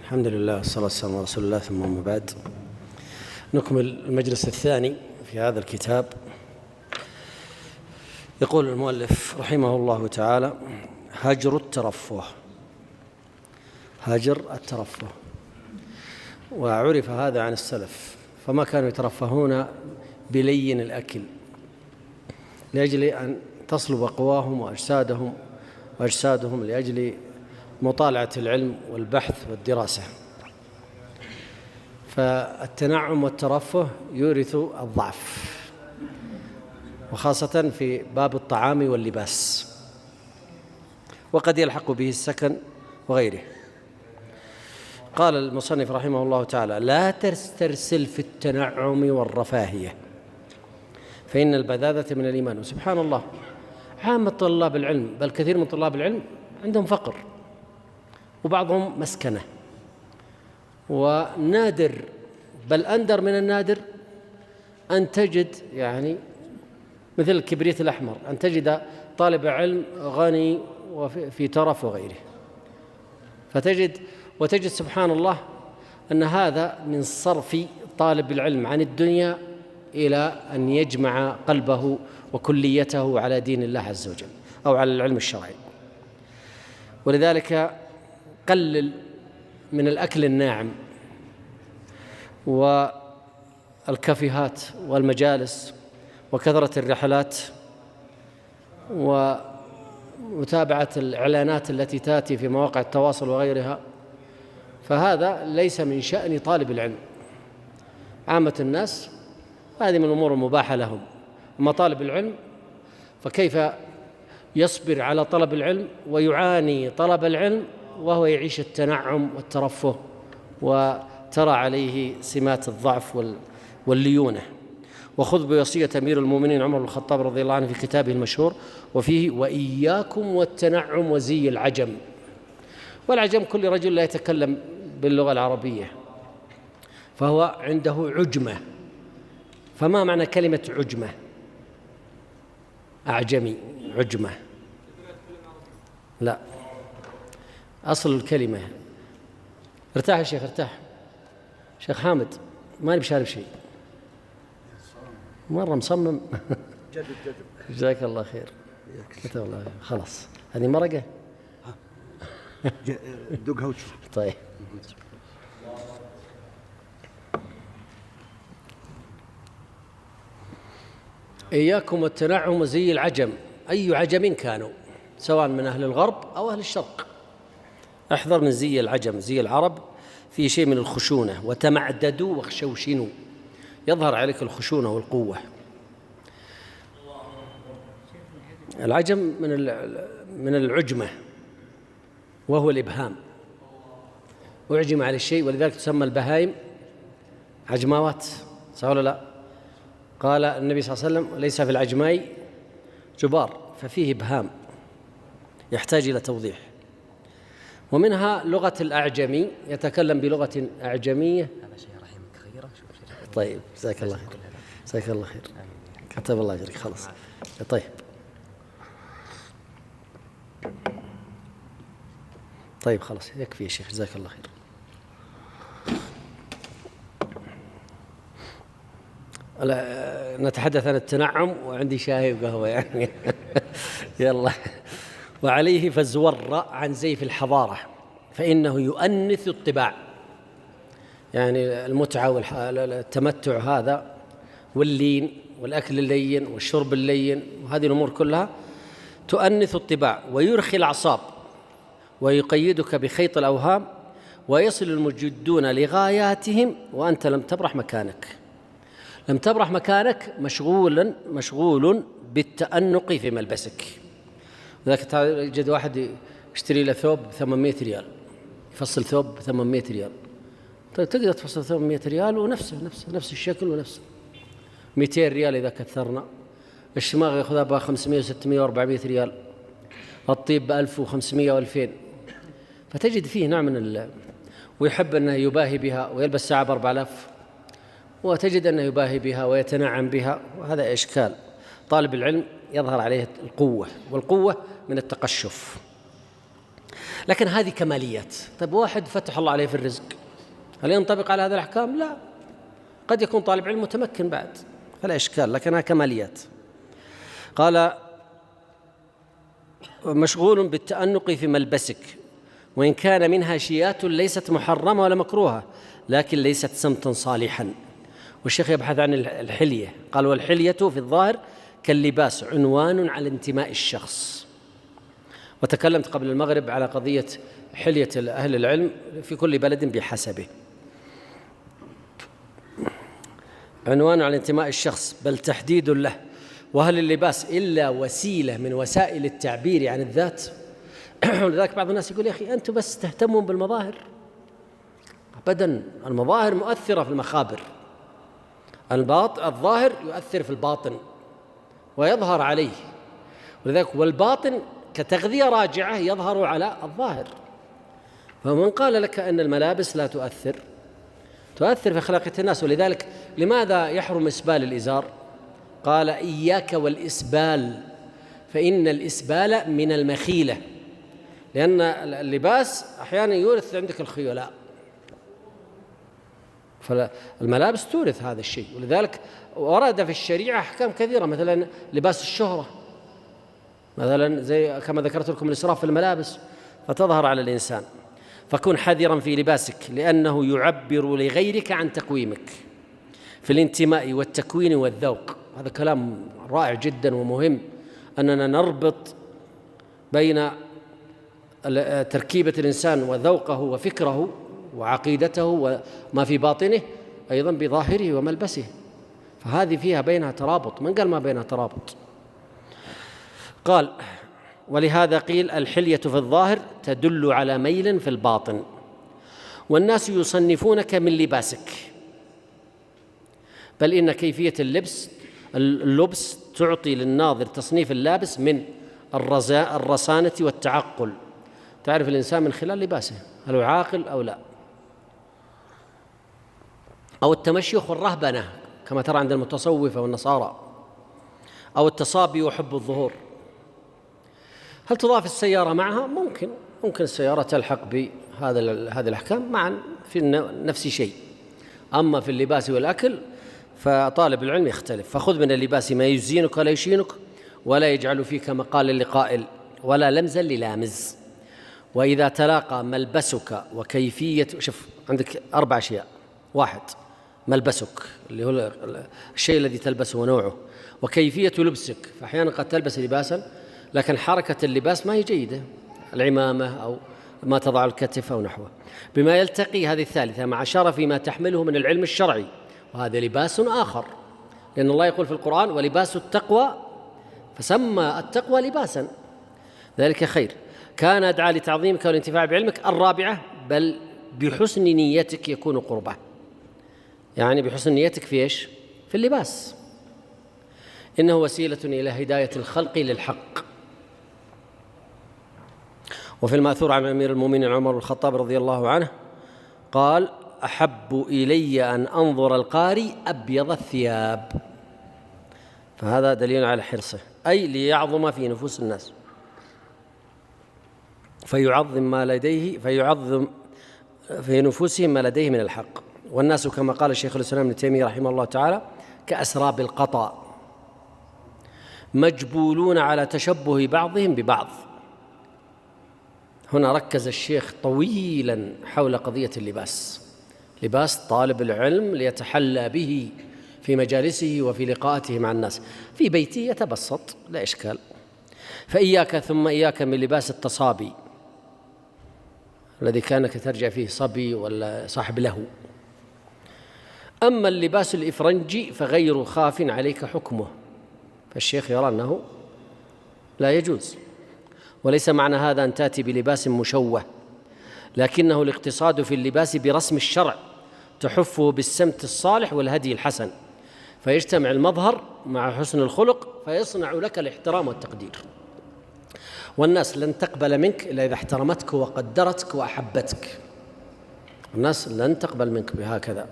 الحمد لله والصلاة والسلام على رسول الله، ثم أما بعد. نكمل المجلس الثاني في هذا الكتاب. يقول المؤلف رحمه الله تعالى: هجر الترفه. هجر الترفه، وعرف هذا عن السلف، فما كانوا يترفهون بلين الأكل لأجل أن تصلب قواهم وأجسادهم لأجل مطالعة العلم والبحث والدراسة. فالتنعم والترفه يورث الضعف، وخاصة في باب الطعام واللباس، وقد يلحق به السكن وغيره. قال المصنف رحمه الله تعالى: لا تسترسل في التنعم والرفاهية، فإن البذاذة من الإيمان. وسبحان الله، عامة طلاب العلم، بل كثير من طلاب العلم عندهم فقر، وبعضهم مسكنة، ونادر بل أندر من النادر أن تجد مثل الكبريت الأحمر، أن تجد طالب علم غني وفي ترف وغيره. وتجد سبحان الله أن هذا من صرف طالب العلم عن الدنيا إلى أن يجمع قلبه وكليته على دين الله عز وجل أو على العلم الشرعي. ولذلك قلل من الأكل الناعم والكافيهات والمجالس وكثرة الرحلات ومتابعة الإعلانات التي تأتي في مواقع التواصل وغيرها، فهذا ليس من شأن طالب العلم. عامة الناس هذه من الأمور المباحة لهم، أما طالب العلم فكيف يصبر على طلب العلم ويعاني طلب العلم وهو يعيش التنعم والترفه، وترى عليه سمات الضعف والليونة. وخذ بوصية أمير المؤمنين عمر بن الخطاب رضي الله عنه في كتابه المشهور وفيه: وإياكم والتنعم وزي العجم. والعجم كل رجل لا يتكلم باللغة العربية، فهو عنده عجمة. فما معنى كلمة عجمة؟ أعجمي، عجمة. لا، أصل الكلمة. ارتاح يا شيخ، ارتاح. شيخ حامد، ما نبي شارب شيء، مرة مصمم. جدب جزاك الله خير. كتب الله خير. خلاص، هذه مرقة. دقها وتشوف. طيب. إياكم والتنعم وزي العجم، أي عجم كانوا، سواء من أهل الغرب أو أهل الشرق. احذر من زي العجم. زي العرب في شيء من الخشونة، وتمعددوا واخشوشنوا، يظهر عليك الخشونة والقوة. العجم من العجمة، وهو الإبهام. أعجم على الشيء، ولذلك تسمى البهائم عجماوات، صح ولا لا؟ قال النبي صلى الله عليه وسلم: ليس في العجماء جبار، ففيه إبهام يحتاج إلى توضيح. ومنها لغة الأعجمي، يتكلم بلغة أعجمية. هذا شيء رحمك خيره. طيب، جزاك الله خير. جزاك الله خير. كتب الله أجرك. خلاص. طيب. طيب خلاص، يكفي يا شيخ، جزاك الله خير. نتحدث عن التنعم، وعندي شاي وقهوة يلا. وعليه فازور عن زيف الحضارة، فإنه يؤنث الطباع. المتعة والتمتع هذا، واللين والأكل اللين والشرب اللين، وهذه الأمور كلها تؤنث الطباع ويرخي الأعصاب، ويقيدك بخيط الأوهام، ويصل المجدون لغاياتهم وأنت لم تبرح مكانك. لم تبرح مكانك، مشغول بالتأنق في ملبسك. ذاك تجد واحد يشتري له ثوب ب800 ريال، يفصل ثوب ب800 ريال. طيب تقدر تفصل ثوب 100 ريال ونفس الشكل ونفس 200 ريال إذا كثرنا. الشماغ يأخذها ب 500 و600 و400 ريال، الطيب ب 1500 و2000. فتجد فيه نوع من ويحب أنه يباهي بها ويلبس ساعة ب4000، وتجد أنه يباهي بها ويتنعم بها، وهذا إشكال. طالب العلم يظهر عليه القوة، والقوة من التقشف. لكن هذه كماليات. طيب واحد فتح الله عليه في الرزق، هل ينطبق على هذه الأحكام؟ لا، قد يكون طالب علم متمكن بعد، فلا إشكال، لكنها كماليات. قال: مشغول بالتأنق في ملبسك، وإن كان منها شيات ليست محرمة ولا مكروهة، لكن ليست سمتا صالحا. والشيخ يبحث عن الحلية، قال: والحلية في الظاهر كاللباس عنوان على انتماء الشخص. وتكلمت قبل المغرب على قضية حلية أهل العلم في كل بلد بحسبه، عنوان على انتماء الشخص بل تحديد له. وهل اللباس إلا وسيلة من وسائل التعبير عن الذات؟ ولذلك بعض الناس يقول: يا أخي أنتم بس تهتمون بالمظاهر. أبدا، المظاهر مؤثرة في المخابر، الظاهر يؤثر في الباطن ويظهر عليه، ولذلك والباطن كتغذية راجعة يظهر على الظاهر. فمن قال لك أن الملابس لا تؤثر في خلقة الناس. ولذلك لماذا يحرم إسبال الإزار؟ قال: إياك والإسبال، فإن الإسبال من المخيلة، لأن اللباس أحيانا يورث عندك الخيلاء، فالملابس تورث هذا الشيء. ولذلك ورد في الشريعة أحكام كثيرة، مثلا لباس الشهرة، مثلا زي كما ذكرت لكم الإسراف في الملابس فتظهر على الإنسان. فكن حذرا في لباسك، لأنه يعبر لغيرك عن تقويمك في الانتماء والتكوين والذوق. هذا كلام رائع جدا ومهم، أننا نربط بين تركيبة الإنسان وذوقه وفكره وعقيدته وما في باطنه أيضا بظاهره وملبسه، فهذه فيها بينها ترابط. من قال ما بينها ترابط؟ قال: ولهذا قيل: الحلية في الظاهر تدل على ميل في الباطن، والناس يصنفونك من لباسك، بل إن كيفية اللبس تعطي للناظر تصنيف اللابس من الرزانة والتعقل. تعرف الإنسان من خلال لباسه هل هو عاقل أو لا، أو التمشيخ والرهبنة كما ترى عند المتصوفة والنصارى، أو التصابي وحب الظهور. هل تضاف السيارة معها؟ ممكن السيارة تلحق بهذه الأحكام معا في نفس شيء. أما في اللباس والأكل فطالب العلم يختلف. فخذ من اللباس ما يزينك ولا يشينك، ولا يجعل فيك مقالا لقائل ولا لمزا للامز. وإذا تلاقى ملبسك وكيفية، شوف عندك 4 أشياء: 1 ملبسك اللي هو الشيء الذي تلبسه ونوعه، وكيفية لبسك، فأحيانا قد تلبس لباسا لكن حركة اللباس ما هي جيدة، العمامة أو ما تضع الكتف أو نحوه، بما يلتقي هذه الثالثة مع شرف ما تحمله من العلم الشرعي، وهذا لباس آخر، لأن الله يقول في القرآن: ولباس التقوى، فسمى التقوى لباسا، ذلك خير. كان أدعى لتعظيمك والانتفاع بعلمك. 4 بل بحسن نيتك يكون قربه، يعني بحسن نيتك في إيش؟ في اللباس. إنه وسيلة إلى هداية الخلق للحق. وفي المأثور عن أمير المؤمنين عمر بن الخطاب رضي الله عنه قال: أحب إلي أن أنظر القاري أبيض الثياب. فهذا دليل على حرصه، أي ليعظم في نفوس الناس، فيعظم في نفوسهم ما لديه من الحق. والناس كما قال الشيخ الإسلام ابن تيمية رحمه الله تعالى كأسراب القطا، مجبولون على تشبه بعضهم ببعض. هنا ركز الشيخ طويلا حول قضية اللباس، لباس طالب العلم ليتحلى به في مجالسه وفي لقاءاته مع الناس. في بيته يتبسط لا إشكال. فإياك ثم إياك من لباس التصابي الذي كانك ترجع فيه صبي ولا صاحب له. أما اللباس الإفرنجي فغير خاف عليك حكمه، فالشيخ يرى أنه لا يجوز. وليس معنى هذا أن تأتي بلباس مشوه، لكنه الاقتصاد في اللباس برسم الشرع تحفه بالسمت الصالح والهدي الحسن، فيجتمع المظهر مع حسن الخلق فيصنع لك الاحترام والتقدير. والناس لن تقبل منك إلا إذا احترمتك وقدرتك وأحبتك. الناس لن تقبل منك بهكذا.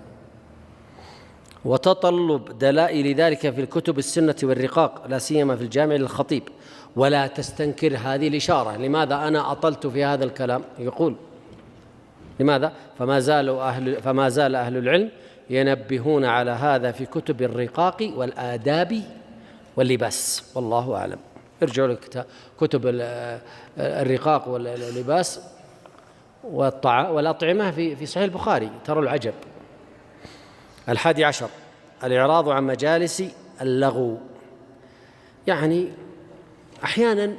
وتطلب دلائل ذلك في الكتب السنة والرقاق، لا سيما في الجامع للخطيب. ولا تستنكر هذه الإشارة. لماذا أنا أطلت في هذا الكلام؟ يقول لماذا؟ فما زال أهل العلم ينبهون على هذا في كتب الرقاق والآداب واللباس، والله أعلم. ارجعوا لكتب الرقاق واللباس والأطعمة في صحيح البخاري، ترى العجب. 11 الإعراض عن مجالس اللغو. يعني أحيانا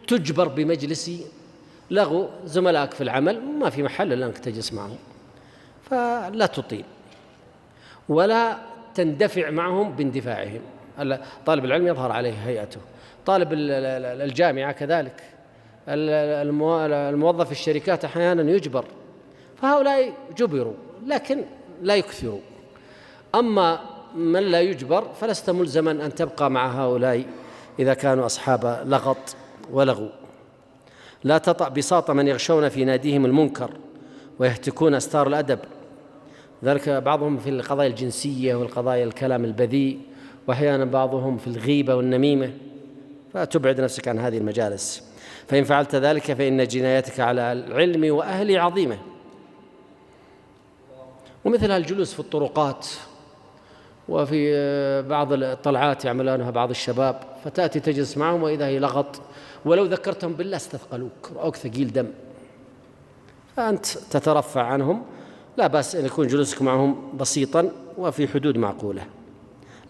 تجبر بمجلس لغو زملائك في العمل، ما في محل إلا أنك تجلس معهم، فلا تطيل ولا تندفع معهم باندفاعهم. طالب العلم يظهر عليه هيئته، طالب الجامعة كذلك، الموظف في الشركات أحيانا يجبر، فهؤلاء جبروا لكن لا يكثروا. أما من لا يجبر فلست ملزما أن تبقى مع هؤلاء إذا كانوا أصحاب لغط ولغو. لا تطأ بساط من يغشون في ناديهم المنكر ويهتكون أستار الأدب، ذلك بعضهم في القضايا الجنسية والقضايا الكلام البذيء، وأحيانا بعضهم في الغيبة والنميمة، فتبعد نفسك عن هذه المجالس. فإن فعلت ذلك فإن جنايتك على العلم وأهله عظيمة. ومثل الجلوس في الطرقات وفي بعض الطلعات يعملونها بعض الشباب، فتأتي تجلس معهم وإذا هي لغط، ولو ذكرتهم بالله استثقلوك، رأوك ثقيل دم، فأنت تترفع عنهم. لا بأس أن يكون جلوسك معهم بسيطا وفي حدود معقولة،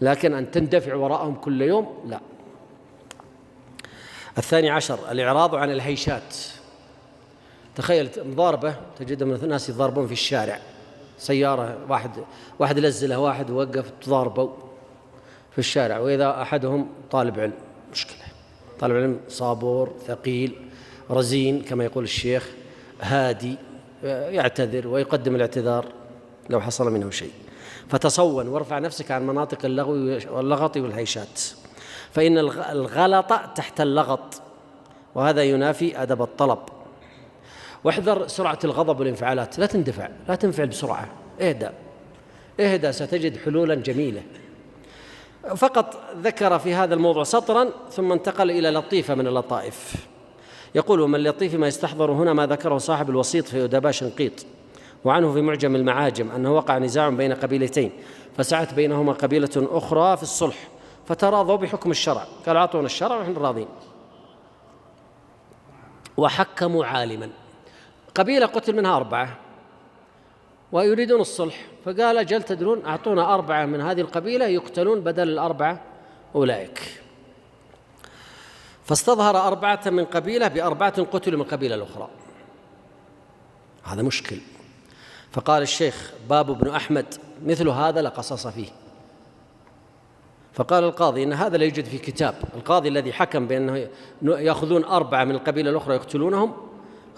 لكن أن تندفع وراءهم كل يوم لا. 12 الإعراض عن الهيشات. تخيل مضاربة، تجد من الناس يضاربون في الشارع، سيارة واحد لزله واحد ووقف، تضاربوا في الشارع، وإذا أحدهم طالب علم، مشكلة. طالب علم صابور ثقيل رزين كما يقول الشيخ، هادي، يعتذر ويقدم الاعتذار لو حصل منه شيء. فتصون وارفع نفسك عن مناطق اللغو واللغط والهيشات، فإن الغلط تحت اللغط، وهذا ينافي أدب الطلب. واحذر سرعة الغضب والانفعالات، لا تندفع، لا تنفعل بسرعة، اهدأ ستجد حلولا جميلة. فقط ذكر في هذا الموضوع سطرا ثم انتقل إلى لطيفة من اللطائف. يقول: ومن اللطيف ما يستحضر هنا ما ذكره صاحب الوسيط في أدباء شنقيط، وعنه في معجم المعاجم، أنه وقع نزاع بين قبيلتين فسعت بينهما قبيلة أخرى في الصلح، فتراضوا بحكم الشرع، قالوا أعطونا الشرع ونحن راضين، وحكموا عالما. قبيلة قتل منها 4 ويريدون الصلح، فقال: أجل تدرون، أعطونا 4 من هذه القبيلة يقتلون بدل 4 أولئك. فاستظهر 4 من قبيلة ب4 قتلوا من قبيلة الأخرى. هذا مشكل. فقال الشيخ باب بن أحمد: مثل هذا لا قصص فيه. فقال القاضي: إن هذا لا يوجد في كتاب. القاضي الذي حكم بأنه يأخذون 4 من القبيلة الأخرى يقتلونهم،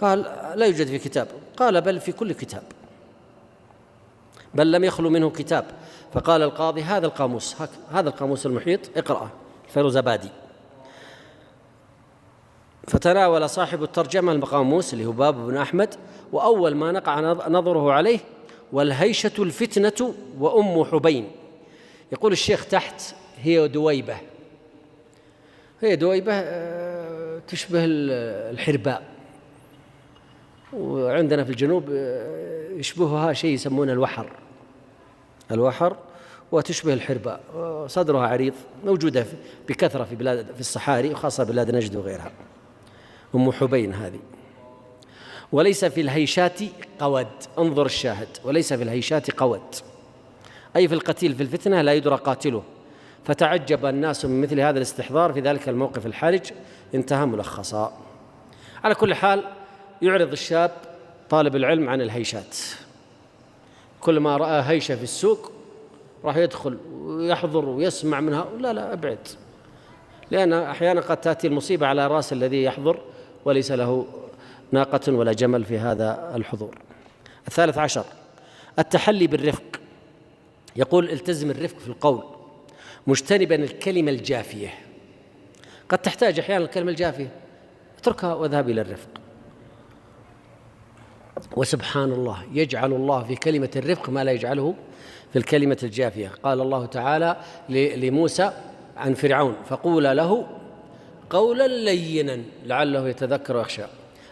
قال: لا يوجد في كتاب. قال: بل في كل كتاب، بل لم يخلو منه كتاب. فقال القاضي: هذا القاموس المحيط، اقرأه، الفيروزابادي. فتناول صاحب الترجمة القاموس اللي هو باب بن أحمد، وأول ما نقع نظره عليه: والهيشة الفتنة وأم حبين. يقول الشيخ تحت: هي دويبة تشبه الحرباء، وعندنا في الجنوب يشبهها شيء يسمونه الوحر، وتشبه الحرباء، صدرها عريض، موجودة بكثرة في الصحاري، وخاصة بلاد نجد وغيرها. أم حبين هذه. وليس في الهيشات قود، انظر الشاهد: وليس في الهيشات قود، أي في القتيل في الفتنة لا يدرى قاتله. فتعجب الناس من مثل هذا الاستحضار في ذلك الموقف الحرج. انتهى ملخصا. على كل حال، يعرض الشاب طالب العلم عن الهيشات. كل ما رأى هيشة في السوق راح يدخل ويحضر ويسمع منها. لا ابعد، لأن أحيانا قد تأتي المصيبة على رأس الذي يحضر وليس له ناقة ولا جمل في هذا الحضور. 13 التحلي بالرفق. يقول: التزم الرفق في القول مجتنبا الكلمة الجافية. قد تحتاج أحيانا الكلمة الجافية، اتركها واذهب إلى الرفق. وسبحان الله يجعل الله في كلمة الرفق ما لا يجعله في الكلمة الجافية. قال الله تعالى لموسى عن فرعون: فقولا له قولا لينا لعله يتذكر ويخشى.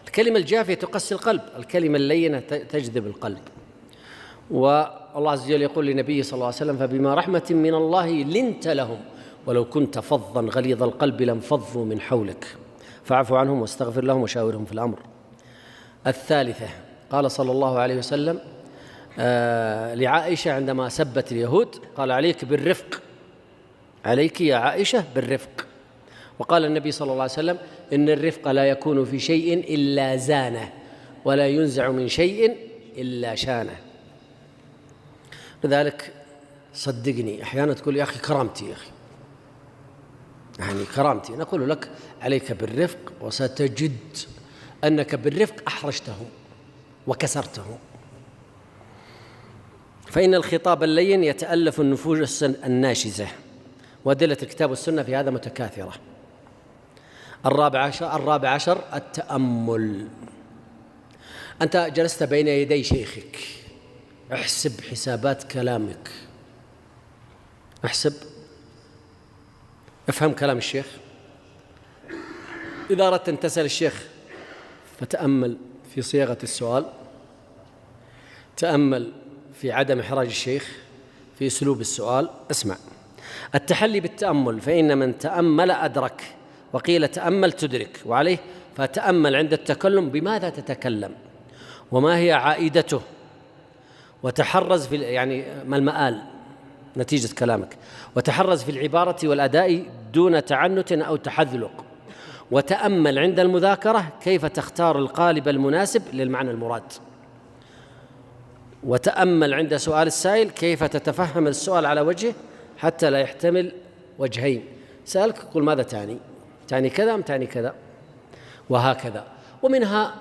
الكلمة الجافية تقسي القلب، الكلمة اللينة تجذب القلب. والله عز وجل يقول لنبيه صلى الله عليه وسلم: فبما رحمة من الله لنت لهم ولو كنت فظا غليظ القلب لانفضوا من حولك فاعف عنهم واستغفر لهم وشاورهم في الأمر. الثالثة قال صلى الله عليه وسلم لعائشة عندما سبت اليهود قال: عليك بالرفق، عليك يا عائشة بالرفق. وقال النبي صلى الله عليه وسلم: إن الرفق لا يكون في شيء إلا زانه ولا ينزع من شيء إلا شانه. لذلك صدقني أحيانا تقول: يا أخي كرامتي، يا أخي يعني كرامتي، نقول لك عليك بالرفق وستجد أنك بالرفق أحرجته وكسرته. فإن الخطاب اللين يتألف النفوس الناشزة، وأدلة الكتاب والسنة في هذا متكاثرة. الرابع عشر التأمل. أنت جلست بين يدي شيخك، احسب حسابات كلامك، افهم كلام الشيخ. إذا أردت أن تسأل الشيخ فتأمل في صياغة السؤال، تأمل في عدم إحراج الشيخ، في أسلوب السؤال. اسمع: التحلي بالتأمل، فإن من تأمل أدرك، وقيل تأمل تدرك، وعليه فتأمل عند التكلم بماذا تتكلم وما هي عائدته، وتحرز في يعني ما المآل نتيجة كلامك، وتحرز في العبارة والأداء دون تعنت أو تحذلق، وتأمل عند المذاكرة كيف تختار القالب المناسب للمعنى المراد، وتأمل عند سؤال السائل كيف تتفهم السؤال على وجهه حتى لا يحتمل وجهين. سألك قل ماذا تعني؟ تعني كذا أم تعني كذا؟ وهكذا. ومنها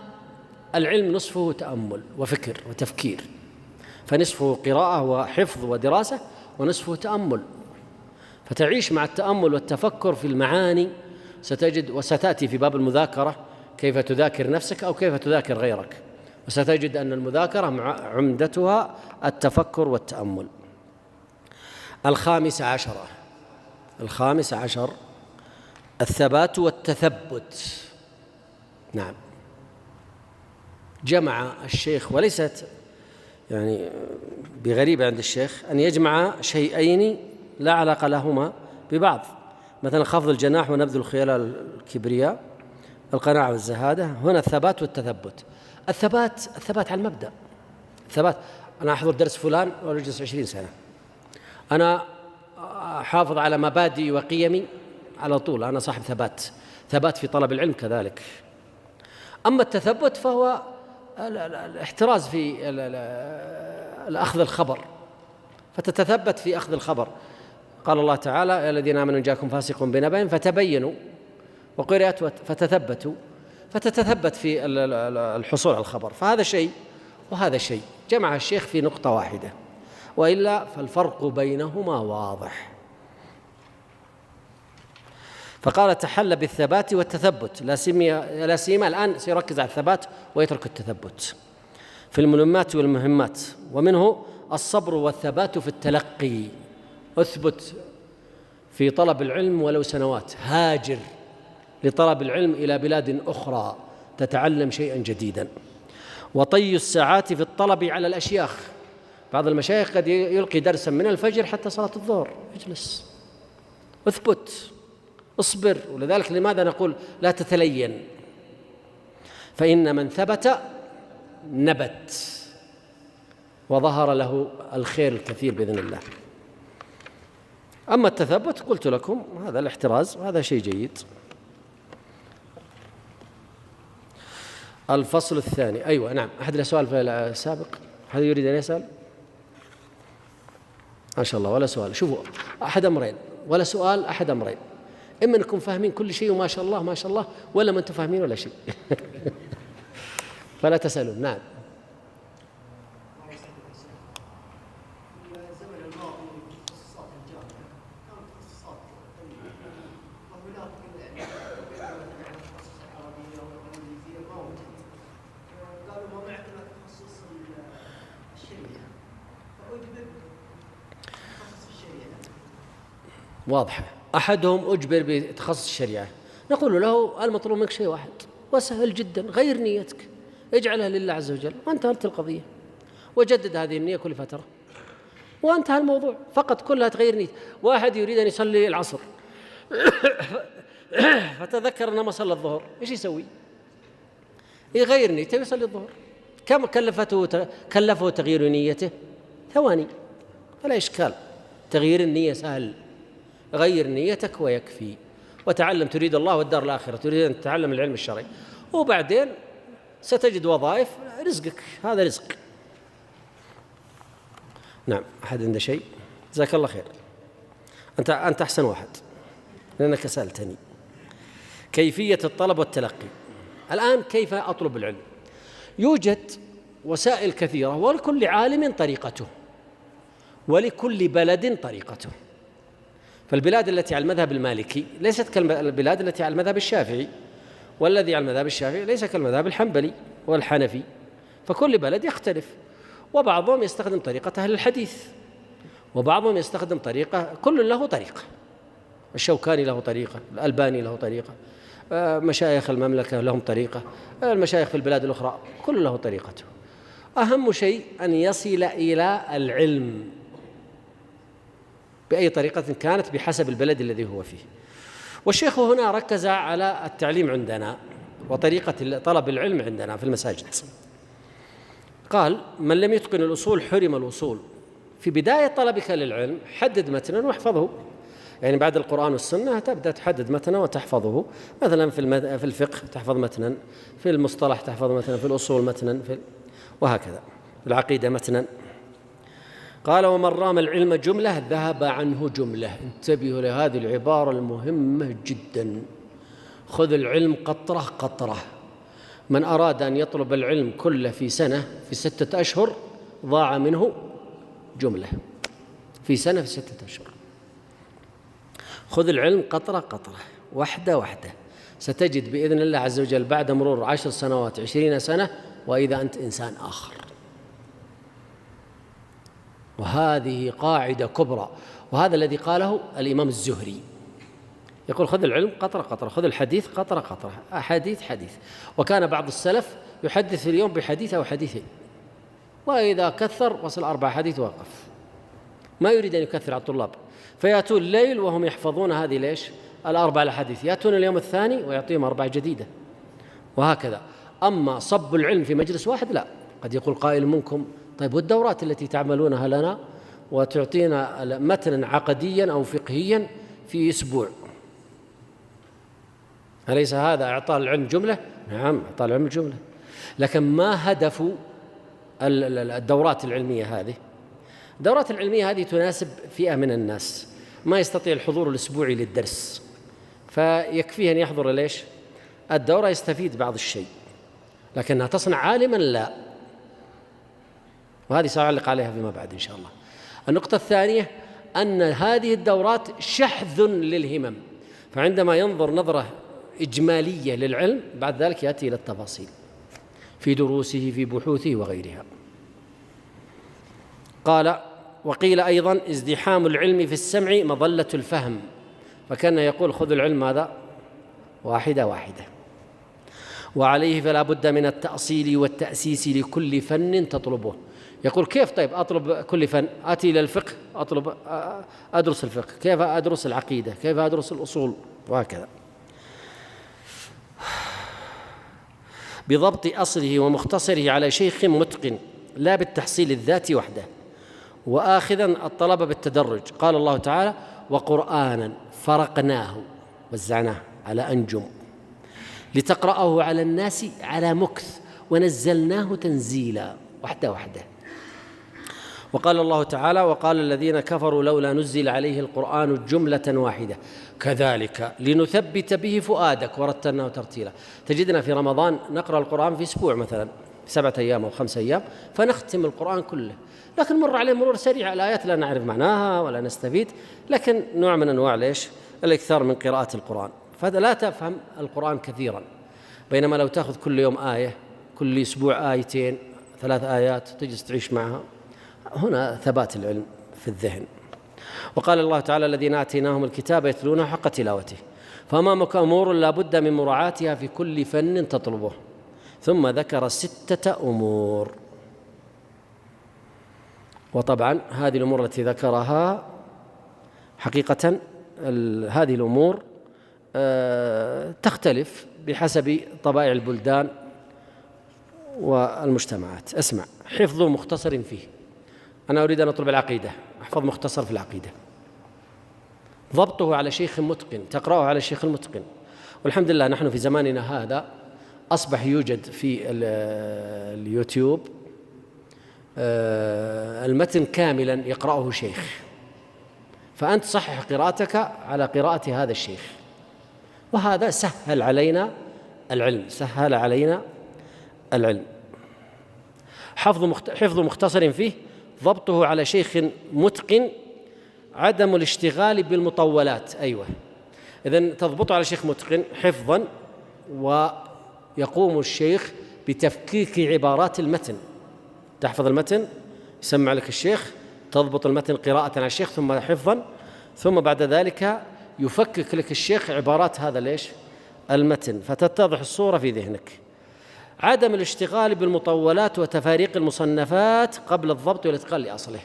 العلم نصفه تأمل وفكر وتفكير، فنصفه قراءة وحفظ ودراسة، ونصفه تأمل. فتعيش مع التأمل والتفكر في المعاني، ستجد وستأتي في باب المذاكرة كيف تذاكر نفسك أو كيف تذاكر غيرك، وستجد أن المذاكرة عمدتها التفكر والتأمل. الخامس عشر الثبات والتثبت. نعم، جمع الشيخ، وليست يعني بغريبة عند الشيخ أن يجمع شيئين لا علاقة لهما ببعض، مثلا خفض الجناح ونبذ الخيلاء الكبرياء، القناعة والزهادة. هنا الثبات والتثبت. الثبات على المبدأ. الثبات: أنا أحضر درس فلان وأجلس 20 سنة، أنا حافظ على مبادئي وقيمي على طول، أنا صاحب ثبات في طلب العلم كذلك. أما التثبت فهو الاحتراز في أخذ الخبر، فتتثبت في أخذ الخبر. قال الله تعالى: يا الذين آمنوا إن جاءكم فاسق بنبأ فتبينوا، وقرأت فتثبتوا، فتتثبت في الحصول على الخبر. فهذا شيء وهذا شيء، جمع الشيخ في نقطة واحدة، وإلا فالفرق بينهما واضح. فقال: تحلى بالثبات والتثبت، لا سيما الآن سيركز على الثبات ويترك التثبت في الملمات والمهمات. ومنه الصبر والثبات في التلقي. اثبت في طلب العلم ولو سنوات، هاجر لطلب العلم إلى بلاد أخرى تتعلم شيئا جديدا. وطي الساعات في الطلب على الأشياخ. بعض المشايخ قد يلقي درسا من الفجر حتى صلاة الظهر، اجلس، اثبت، اصبر. ولذلك لماذا نقول لا تتلين؟ فإن من ثبت نبت وظهر له الخير الكثير بإذن الله. أما التثبت قلت لكم هذا الاحتراز، وهذا شيء جيد. الفصل الثاني. أيوة نعم، أحد له سؤال في السابق؟ أحد يريد أن يسأل؟ ما شاء الله، ولا سؤال. شوفوا، أحد أمرين، ولا سؤال، أحد أمرين: إما أنكم فاهمين كل شيء وما شاء الله ما شاء الله، ولا ما أنتم فاهمين ولا شيء. فلا تسألون. نعم. واضحة. أحدهم أجبر بتخصص الشريعة، نقول له المطلوب منك شيء واحد وسهل جدا، غير نيتك، اجعلها لله عز وجل وانتهت القضية، وجدد هذه النية كل فترة وانتهى الموضوع. فقط كلها تغير نية. واحد يريد أن يصلي العصر فتذكر أنه ما صلى الظهر، إيش يسوي؟ يغير نيته ويصلي الظهر. كم كلفه تغيير نيته؟ ثواني، فلا إشكال. تغيير النية سهل، غير نيتك ويكفي. وتعلم، تريد الله والدار الآخرة، تريد أن تتعلم العلم الشرعي، وبعدين ستجد وظائف، رزقك هذا رزق. نعم. أحد عنده شيء؟ جزاك الله خير. أنت أحسن واحد لأنك سألتني كيفية الطلب والتلقي. الآن كيف أطلب العلم؟ يوجد وسائل كثيرة، ولكل عالم طريقته، ولكل بلد طريقته. فالبلاد التي على المذهب المالكي ليست كالبلاد التي على المذهب الشافعي، والذي على المذهب الشافعي ليس كالمذهب الحنبلي والحنفي، فكل بلد يختلف. وبعضهم يستخدم طريقة أهل الحديث، وبعضهم يستخدم طريقة، كل له طريقة. الشوكاني له طريقة، الألباني له طريقة، مشايخ المملكة لهم طريقة، المشايخ في البلاد الأخرى كل له طريقته. أهم شيء أن يصل إلى العلم بأي طريقة كانت بحسب البلد الذي هو فيه. والشيخ هنا ركز على التعليم عندنا وطريقة طلب العلم عندنا في المساجد. قال: من لم يتقن الأصول حرم الوصول. في بداية طلبك للعلم حدد متنا واحفظه، يعني بعد القرآن والسنة تبدأ تحدد متنا وتحفظه. مثلا في الفقه تحفظ متنا، في المصطلح تحفظ متنا، في الأصول متنا، وهكذا، في العقيدة متنا. قال: ومن رام العلم جملة ذهب عنه جملة. انتبهوا لهذه العبارة المهمة جدا. خذ العلم قطرة قطرة. من أراد أن يطلب العلم كله في سنة، في 6 أشهر، ضاع منه جملة في سنة، في 6 أشهر. خذ العلم قطرة قطرة، واحدة واحدة، ستجد بإذن الله عز وجل بعد مرور 10 سنوات، 20 سنة، وإذا أنت إنسان آخر. وهذه قاعدة كبرى، وهذا الذي قاله الإمام الزهري، يقول: خذ العلم قطرة قطرة، خذ الحديث قطرة قطرة، أحاديث حديث. وكان بعض السلف يحدث في اليوم بحديث أو حديثين، وإذا كثر وصل 4 حديث وقف، ما يريد أن يكثر على الطلاب، فيأتون الليل وهم يحفظون هذه ليش؟ 4 الحديث، يأتون اليوم الثاني ويعطيهم 4 جديدة، وهكذا. أما صب العلم في مجلس واحد لا. قد يقول قائل منكم: طيب والدورات التي تعملونها لنا وتعطينا متنا عقديا أو فقهيا في أسبوع، أليس هذا إعطاء العلم جملة؟ نعم، إعطاء العلم جملة، لكن ما هدف الدورات العلمية هذه؟ الدورات العلمية هذه تناسب فئة من الناس ما يستطيع الحضور الأسبوعي للدرس، فيكفيه أن يحضر ليش؟ الدورة، يستفيد بعض الشيء، لكنها تصنع عالما لا. وهذه سأعلق عليها فيما بعد إن شاء الله. النقطة الثانية أن هذه الدورات شحذ للهمم، فعندما ينظر نظرة إجمالية للعلم بعد ذلك يأتي إلى التفاصيل في دروسه، في بحوثه وغيرها. قال: وقيل أيضا: ازدحام العلم في السمع مظلة الفهم. فكان يقول: خذ العلم ماذا؟ واحدة واحدة. وعليه فلا بد من التأصيل والتأسيس لكل فن تطلبه. يقول: كيف طيب أطلب كل فن؟ آتي إلى الفقه أدرس الفقه، كيف أدرس العقيدة، كيف أدرس الأصول، وهكذا، بضبط أصله ومختصره على شيخ متقن، لا بالتحصيل الذاتي وحده، وآخذا الطلب بالتدرج. قال الله تعالى: وقرآنا فرقناه، وزعناه على أنجم، لتقرأه على الناس على مكث، ونزلناه تنزيلا، وحده وحده. وقال الله تعالى: وقال الذين كفروا لولا نزل عليه القرآن جملة واحدة كذلك لنثبت به فؤادك ورتلناه ترتيلا. تجدنا في رمضان نقرأ القرآن في أسبوع، مثلا 7 أيام أو 5 أيام، فنختم القرآن كله، لكن مر عليه مرور سريع، الآيات لا نعرف معناها ولا نستفيد، لكن نوع من أنواع ليش؟ الإكثار من قراءة القرآن، فهذا لا تفهم القرآن كثيرا. بينما لو تأخذ كل يوم آية، كل أسبوع آيتين 3 آيات، تجلس تعيش معها، هنا ثبات العلم في الذهن. وقال الله تعالى: الذين آتيناهم الكتاب يتلونه حق تلاوته. فأمامك أمور لا بد من مراعاتها في كل فن تطلبه. ثم ذكر 6 أمور. وطبعا هذه الأمور التي ذكرها حقيقة هذه الأمور تختلف بحسب طبائع البلدان والمجتمعات. اسمع: حفظ مختصر فيه. أنا أريد أن أطلب العقيدة، أحفظ مختصر في العقيدة. ضبطه على شيخ متقن، تقرأه على الشيخ المتقن. والحمد لله نحن في زماننا هذا أصبح يوجد في اليوتيوب المتن كاملا يقرأه شيخ، فأنت صحح قراءتك على قراءة هذا الشيخ، وهذا سهل علينا العلم، سهل علينا العلم. حفظ مختصر فيه، ضبطه على شيخ متقن، عدم الاشتغال بالمطولات. أيوة، إذن تضبطه على شيخ متقن حفظا، ويقوم الشيخ بتفكيك عبارات المتن. تحفظ المتن، يسمع لك الشيخ، تضبط المتن قراءة على الشيخ ثم حفظا، ثم بعد ذلك يفكك لك الشيخ عبارات هذا ليش المتن، فتتضح الصورة في ذهنك. عدم الاشتغال بالمطولات وتفاريق المصنفات قبل الضبط والاتقان لأصله.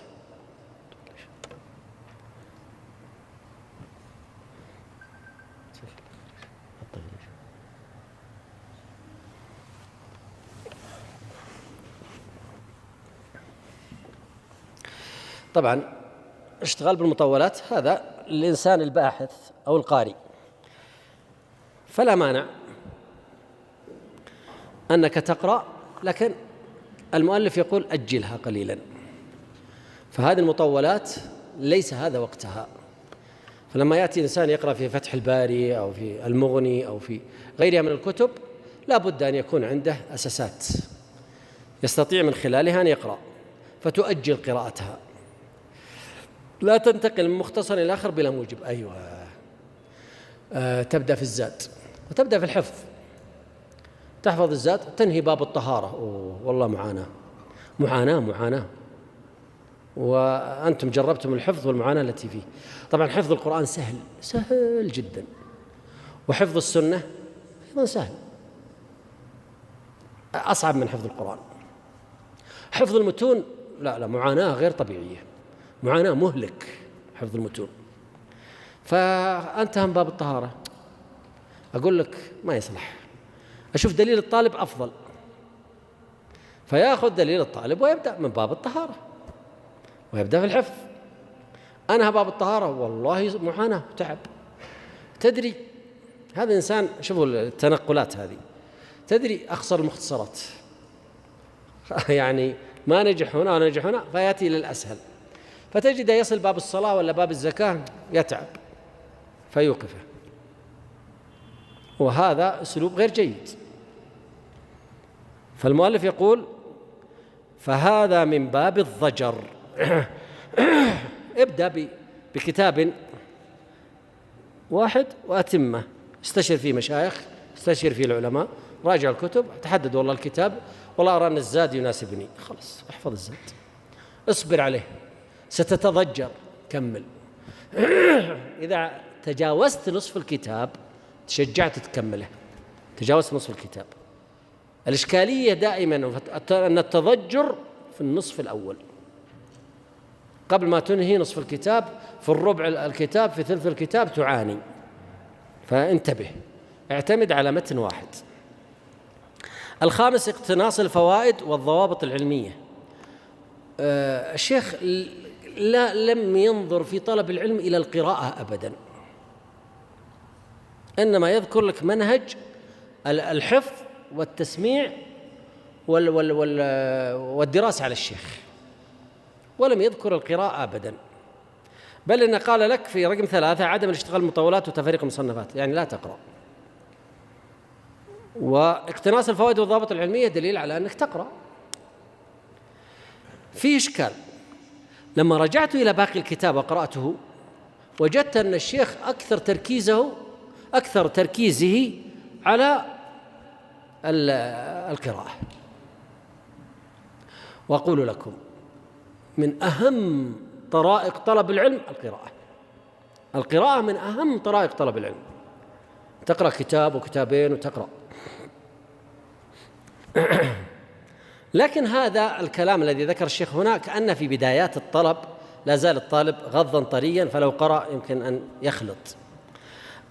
طبعا الاشتغال بالمطولات هذا الإنسان الباحث أو القارئ، فلا مانع أنك تقرأ، لكن المؤلف يقول أجلها قليلا، فهذه المطولات ليس هذا وقتها. فلما يأتي إنسان يقرأ في فتح الباري أو في المغني أو في غيرها من الكتب، لا بد أن يكون عنده أساسات يستطيع من خلالها أن يقرأ، فتؤجل قراءتها، لا تنتقل من مختصر إلى آخر بلا موجب. أيوة، تبدأ في الزاد وتبدأ في الحفظ، تحفظ الزاد تنهي باب الطهارة. والله معاناة، وأنتم جربتم الحفظ والمعاناة التي فيه. طبعا حفظ القرآن سهل جدا، وحفظ السنة أيضا سهل، أصعب من حفظ القرآن. حفظ المتون لا معاناة غير طبيعية، معاناة مهلك حفظ المتون. فأنت هم باب الطهارة، أقول لك ما يصلح، أشوف دليل الطالب أفضل، فيأخذ دليل الطالب ويبدأ من باب الطهارة ويبدأ في الحفظ. أنا باب الطهارة والله معاناة وتعب. تدري هذا إنسان، شوفوا التنقلات هذه، تدري أخسر المختصرات يعني ما نجح هنا ونجح هنا، فيأتي للأسهل، فتجد يصل باب الصلاة ولا باب الزكاة يتعب فيوقفه، وهذا أسلوب غير جيد. فالمؤلف يقول: فهذا من باب الضجر. ابدأ بكتاب واحد وأتمه، استشر فيه مشايخ، استشر فيه العلماء، راجع الكتب، تحدد والله الكتاب والله أرى أن الزاد يناسبني، خلاص احفظ الزاد، اصبر عليه، ستتضجر، كمل. إذا تجاوزت نصف الكتاب تشجعت تكمله، تجاوزت نصف الكتاب. الإشكالية دائما أن التضجر في النصف الأول، قبل ما تنهي نصف الكتاب، في الربع الكتاب، في ثلث الكتاب تعاني، فانتبه، اعتمد على متن واحد. الخامس: اقتناص الفوائد والضوابط العلمية. الشيخ لم ينظر في طلب العلم إلى القراءة أبدا، إنما يذكر لك منهج الحفظ والتسميع والدراسة على الشيخ، ولم يذكر القراءة أبدا، بل إنه قال لك في رقم 3: عدم الاشتغال بالمطولات وتفريق المصنفات، يعني لا تقرأ. واقتناص الفوائد والضوابط العلمية دليل على أنك تقرأ. في إشكال، لما رجعت إلى باقي الكتاب وقرأته وجدت أن الشيخ أكثر تركيزه على القراءة. وأقول لكم من أهم طرائق طلب العلم القراءة. القراءة من أهم طرائق طلب العلم، تقرأ كتاب وكتابين وتقرأ. لكن هذا الكلام الذي ذكر الشيخ هنا كأن في بدايات الطلب، لا زال الطالب غضا طريا، فلو قرأ يمكن أن يخلط.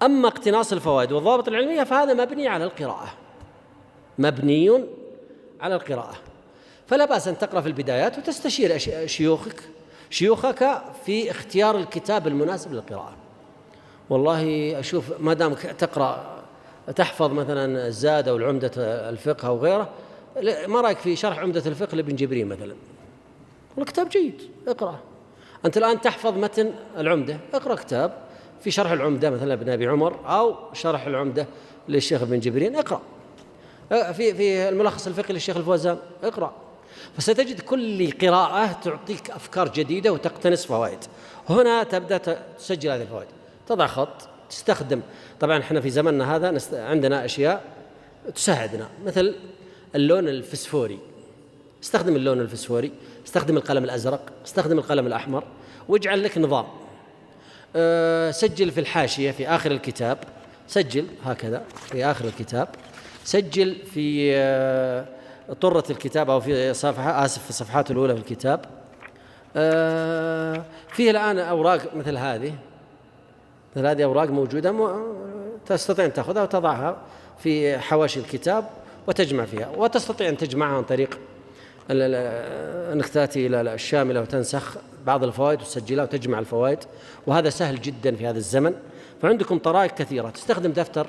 أما اقتناص الفوائد والضوابط العلمية فهذا مبني على القراءة، مبني على القراءة. فلا بأس أن تقرأ في البدايات وتستشير شيوخك في اختيار الكتاب المناسب للقراءة. والله أشوف ما دام تقرأ تحفظ مثلا الزاد أو العمدة الفقه أو غيره، ما رأيك في شرح عمدة الفقه لابن جبرين مثلا؟ والكتاب جيد، اقرأ. أنت الآن تحفظ متن العمدة، اقرأ كتاب في شرح العمدة مثلا ابن أبي عمر، أو شرح العمدة للشيخ ابن جبرين، اقرأ. في الملخص الفقهي للشيخ الفوزان، اقرأ. فستجد كل قراءة تعطيك أفكار جديدة وتقتنص فوائد. هنا تبدأ تسجل هذه الفوائد، تضع خط، تستخدم. طبعا احنا في زمننا هذا عندنا أشياء تساعدنا، مثل اللون الفسفوري. استخدم اللون الفسفوري، استخدم القلم الأزرق، استخدم القلم الأحمر، واجعل لك نظام. سجل في الحاشية في آخر الكتاب، سجل هكذا في آخر الكتاب، سجل في طرة الكتاب أو في صفحة، في الصفحات الأولى في الكتاب. فيه الآن أوراق مثل هذه أوراق موجودة، تستطيع أن تأخذها وتضعها في حواشي الكتاب وتجمع فيها، وتستطيع أن تجمعها عن طريق أنك تأتي إلى الشاملة وتنسخ بعض الفوائد وتسجلها وتجمع الفوائد، وهذا سهل جدا في هذا الزمن. فعندكم طرائق كثيرة. تستخدم دفتر،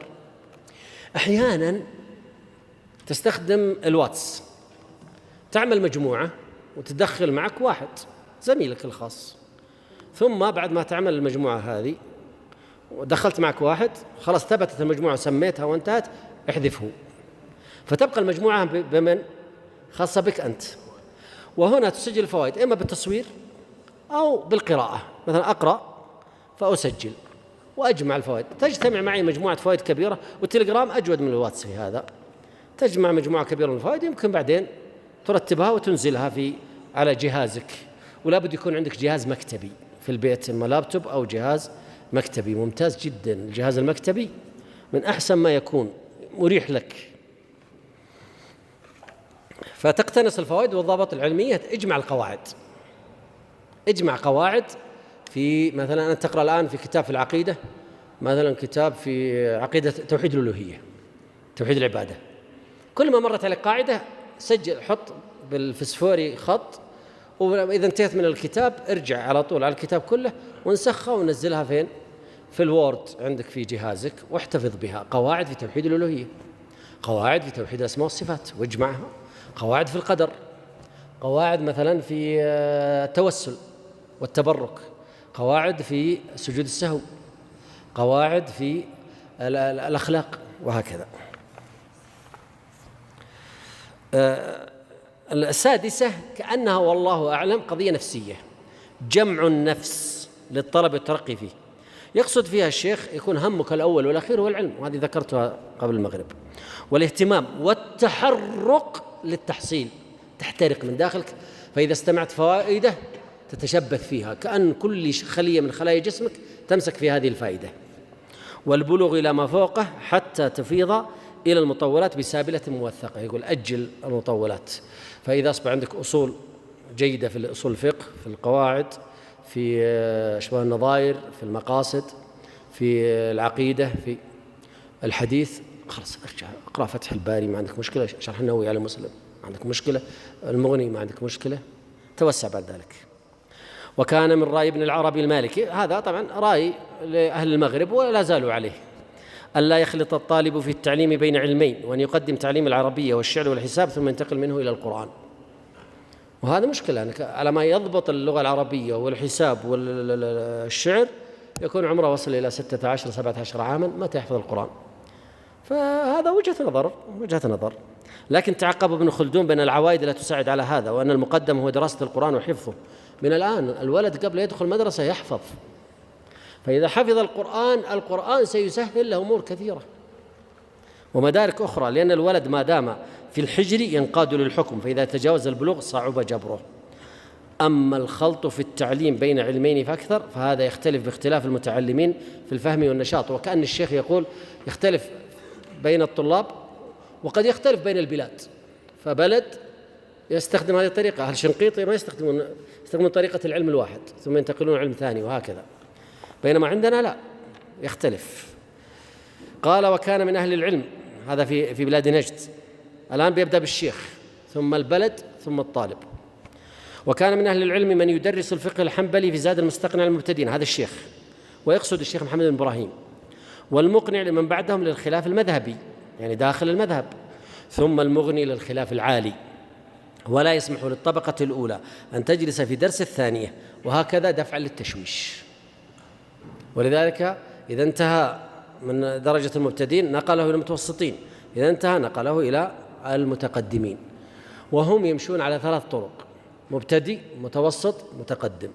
أحيانا تستخدم الواتس، تعمل مجموعة وتدخل معك واحد زميلك الخاص، ثم بعد ما تعمل المجموعة هذه ودخلت معك واحد، خلاص ثبتت المجموعة وسميتها وانتهت، احذفه، فتبقى المجموعة بمن؟ خاصة بك أنت. وهنا تسجل الفوائد إما بالتصوير أو بالقراءة، مثلا أقرأ فأسجل وأجمع الفوائد. تجتمع معي مجموعة فوائد كبيرة، والتليجرام أجود من الواتس في هذا. تجمع مجموعة كبيرة من الفوائد، يمكن بعدين ترتبها وتنزلها على جهازك. ولا بد يكون عندك جهاز مكتبي في البيت، إما لابتوب أو جهاز مكتبي ممتاز جدا. الجهاز المكتبي من أحسن ما يكون، مريح لك. فتقتنص الفوائد والضابط العلمية. اجمع قواعد في، مثلا أنت تقرأ الآن في كتاب في العقيدة، مثلا كتاب في عقيدة توحيد الألوهية، توحيد العبادة، كل ما مرت عليك قاعدة سجل، حط بالفسفوري خط، وإذا انتهيت من الكتاب ارجع على طول على الكتاب كله ونسخها ونزلها فين؟ في الوورد عندك في جهازك، واحتفظ بها. قواعد في توحيد الألوهية، قواعد في توحيد الأسماء والصفات واجمعها، قواعد في القدر، قواعد مثلا في التوسل والتبرك، قواعد في سجود السهو، قواعد في الأخلاق، وهكذا. السادسة كأنها والله أعلم قضية نفسية، جمع النفس للطلب والترقي فيه. يقصد فيها الشيخ يكون همك الأول والأخير هو العلم، وهذه ذكرتها قبل المغرب، والاهتمام والتحرق للتحصيل، تحترق من داخلك. فإذا استمعت فائدة تتشبث فيها، كأن كل خلية من خلايا جسمك تمسك في هذه الفائدة. والبلوغ إلى ما فوقه حتى تفيض إلى المطولات بسابلة موثقة. يقول أجل المطولات. فإذا أصبح عندك أصول جيدة في أصول الفقه، في القواعد، في أشباه النظائر، في المقاصد، في العقيدة، في الحديث، خلاص ارجع اقرأ فتح الباري، ما عندك مشكلة. شرح النووي على مسلم، ما عندك مشكلة. المغني، ما عندك مشكلة. توسع بعد ذلك. وكان من رأي ابن العربي المالكي، هذا طبعا رأي لأهل المغرب ولا زالوا عليه، ألا يخلط الطالب في التعليم بين علمين، وأن يقدم تعليم العربية والشعر والحساب ثم ينتقل منه إلى القرآن. وهذا مشكلة، أنك على ما يضبط اللغة العربية والحساب والشعر يكون عمره وصل إلى 16-17 عاما، ما يحفظ القرآن. فهذا وجهة نظر. لكن تعقب ابن خلدون بأن العوائد لا تساعد على هذا، وأن المقدم هو دراسة القرآن وحفظه. من الآن الولد قبل يدخل مدرسة يحفظ، فإذا حفظ القرآن سيسهل له أمور كثيرة ومدارك أخرى، لأن الولد ما دام في الحجر ينقاد للحكم، فإذا تجاوز البلوغ صعب جبره. أما الخلط في التعليم بين علمين فأكثر فهذا يختلف باختلاف المتعلمين في الفهم والنشاط. وكأن الشيخ يقول يختلف بين الطلاب وقد يختلف بين البلاد، فبلد يستخدم هذه الطريقة، أهل شنقيطي ما يستخدمون طريقة العلم الواحد ثم ينتقلون علم ثاني وهكذا، بينما عندنا لا، يختلف. قال وكان من أهل العلم، هذا في بلاد نجد، الآن بيبدأ بالشيخ ثم البلد ثم الطالب. وكان من أهل العلم من يدرس الفقه الحنبلي في زاد المستقنع للمبتدئين، هذا الشيخ، ويقصد الشيخ محمد بن إبراهيم، والمقنع لمن بعدهم للخلاف المذهبي يعني داخل المذهب، ثم المغني للخلاف العالي، ولا يسمح للطبقة الأولى أن تجلس في درس الثانية، وهكذا دفعا للتشويش. ولذلك إذا انتهى من درجة المبتدئين نقله إلى المتوسطين، إذا انتهى نقله إلى المتقدمين، وهم يمشون على 3 طرق: مبتدئ، متوسط، متقدم.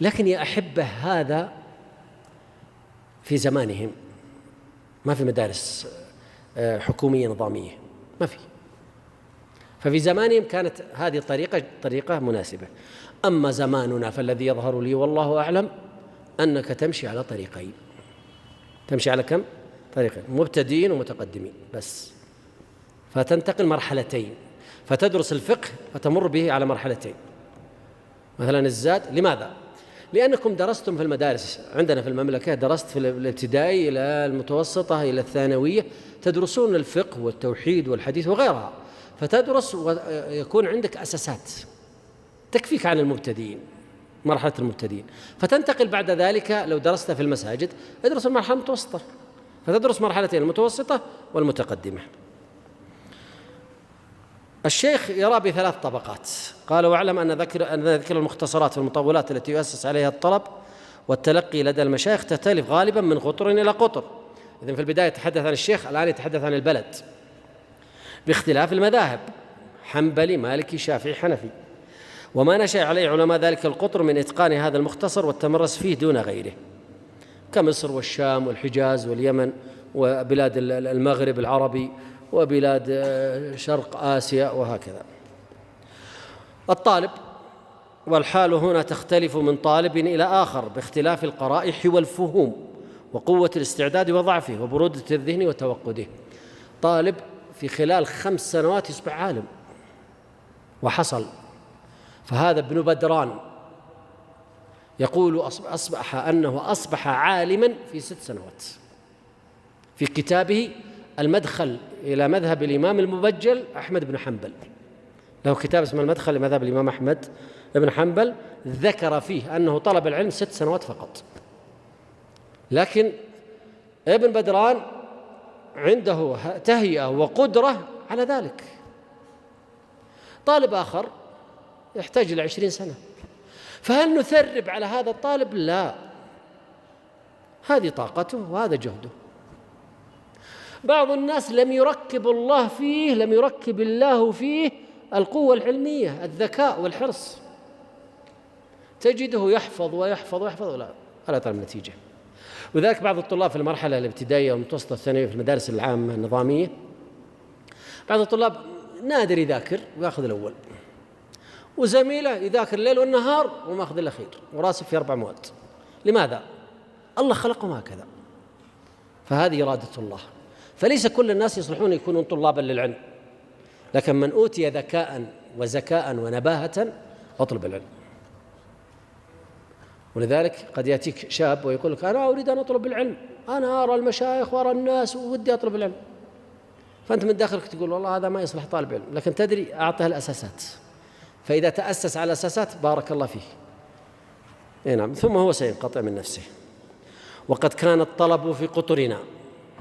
لكن يا أحبة هذا في زمانهم، ما في مدارس حكومية نظامية، ما في. ففي زمانهم كانت هذه طريقة مناسبة. أما زماننا فالذي يظهر لي والله أعلم أنك تمشي على طريقين. تمشي على كم؟ طريقين: مبتدئين ومتقدمين بس. فتنتقل مرحلتين، فتدرس الفقه فتمر به على مرحلتين. مثلا الزاد، لماذا؟ لأنكم درستم في المدارس عندنا في المملكة، درست في الابتدائي إلى المتوسطة إلى الثانوية، تدرسون الفقه والتوحيد والحديث وغيرها، فتدرس ويكون عندك أساسات تكفيك عن المبتدئين، مرحلة المبتدئين. فتنتقل بعد ذلك لو درست في المساجد ادرس المرحلة المتوسطة، فتدرس مرحلتين: المتوسطة والمتقدمة. الشيخ يرى ب3 طبقات. قال واعلم أن ذكر المختصرات والمطولات التي يؤسس عليها الطلب والتلقي لدى المشايخ تختلف غالبا من قطر إلى قطر. إذن في البداية يتحدث عن الشيخ، الآن يتحدث عن البلد، باختلاف المذاهب: حنبلي، مالكي، شافعي، حنفي، وما نشأ عليه علماء ذلك القطر من إتقان هذا المختصر والتمرس فيه دون غيره، كمصر والشام والحجاز واليمن وبلاد المغرب العربي وبلاد شرق آسيا وهكذا. الطالب، والحال هنا تختلف من طالب إلى آخر باختلاف القرائح والفهوم وقوة الاستعداد وضعفه وبرودة الذهن وتوقده. طالب في خلال 5 سنوات يصبح عالم، وحصل. فهذا ابن بدران يقول أصبح عالما في 6 سنوات في كتابه المدخل إلى مذهب الإمام المبجل أحمد بن حنبل. له كتاب اسمه المدخل لمذهب الإمام أحمد بن حنبل، ذكر فيه أنه طلب العلم 6 سنوات فقط. لكن ابن بدران عنده تهيئة وقدرة على ذلك. طالب آخر يحتاج إلى 20 سنة، فهل نثرب على هذا الطالب؟ لا، هذه طاقته وهذا جهده. بعض الناس لم يركب الله فيه القوة العلمية، الذكاء والحرص، تجده يحفظ ويحفظ ويحفظ ولا يطلع نتيجة. وذلك بعض الطلاب في المرحلة الابتدائية والمتوسطة والثانوية في المدارس العامة النظامية، بعض الطلاب نادر يذاكر ويأخذ الأول، وزميله يذاكر الليل والنهار وما أخذ الأخير وراسب في 4 مواد. لماذا؟ الله خلقهم هكذا، فهذه إرادة الله. فليس كل الناس يصلحون يكونون طلابا للعلم، لكن من أوتي ذكاء وزكاء ونباهة أطلب العلم. ولذلك قد يأتيك شاب ويقول لك أنا أريد أن أطلب العلم، أنا أرى المشايخ وأرى الناس ودي أطلب العلم، فأنت من داخلك تقول والله هذا ما يصلح طالب علم، لكن تدري أعطه الأساسات، فإذا تأسس على الأساسات بارك الله فيه. نعم، ثم هو سينقطع من نفسه. وقد كان الطلب في قطرنا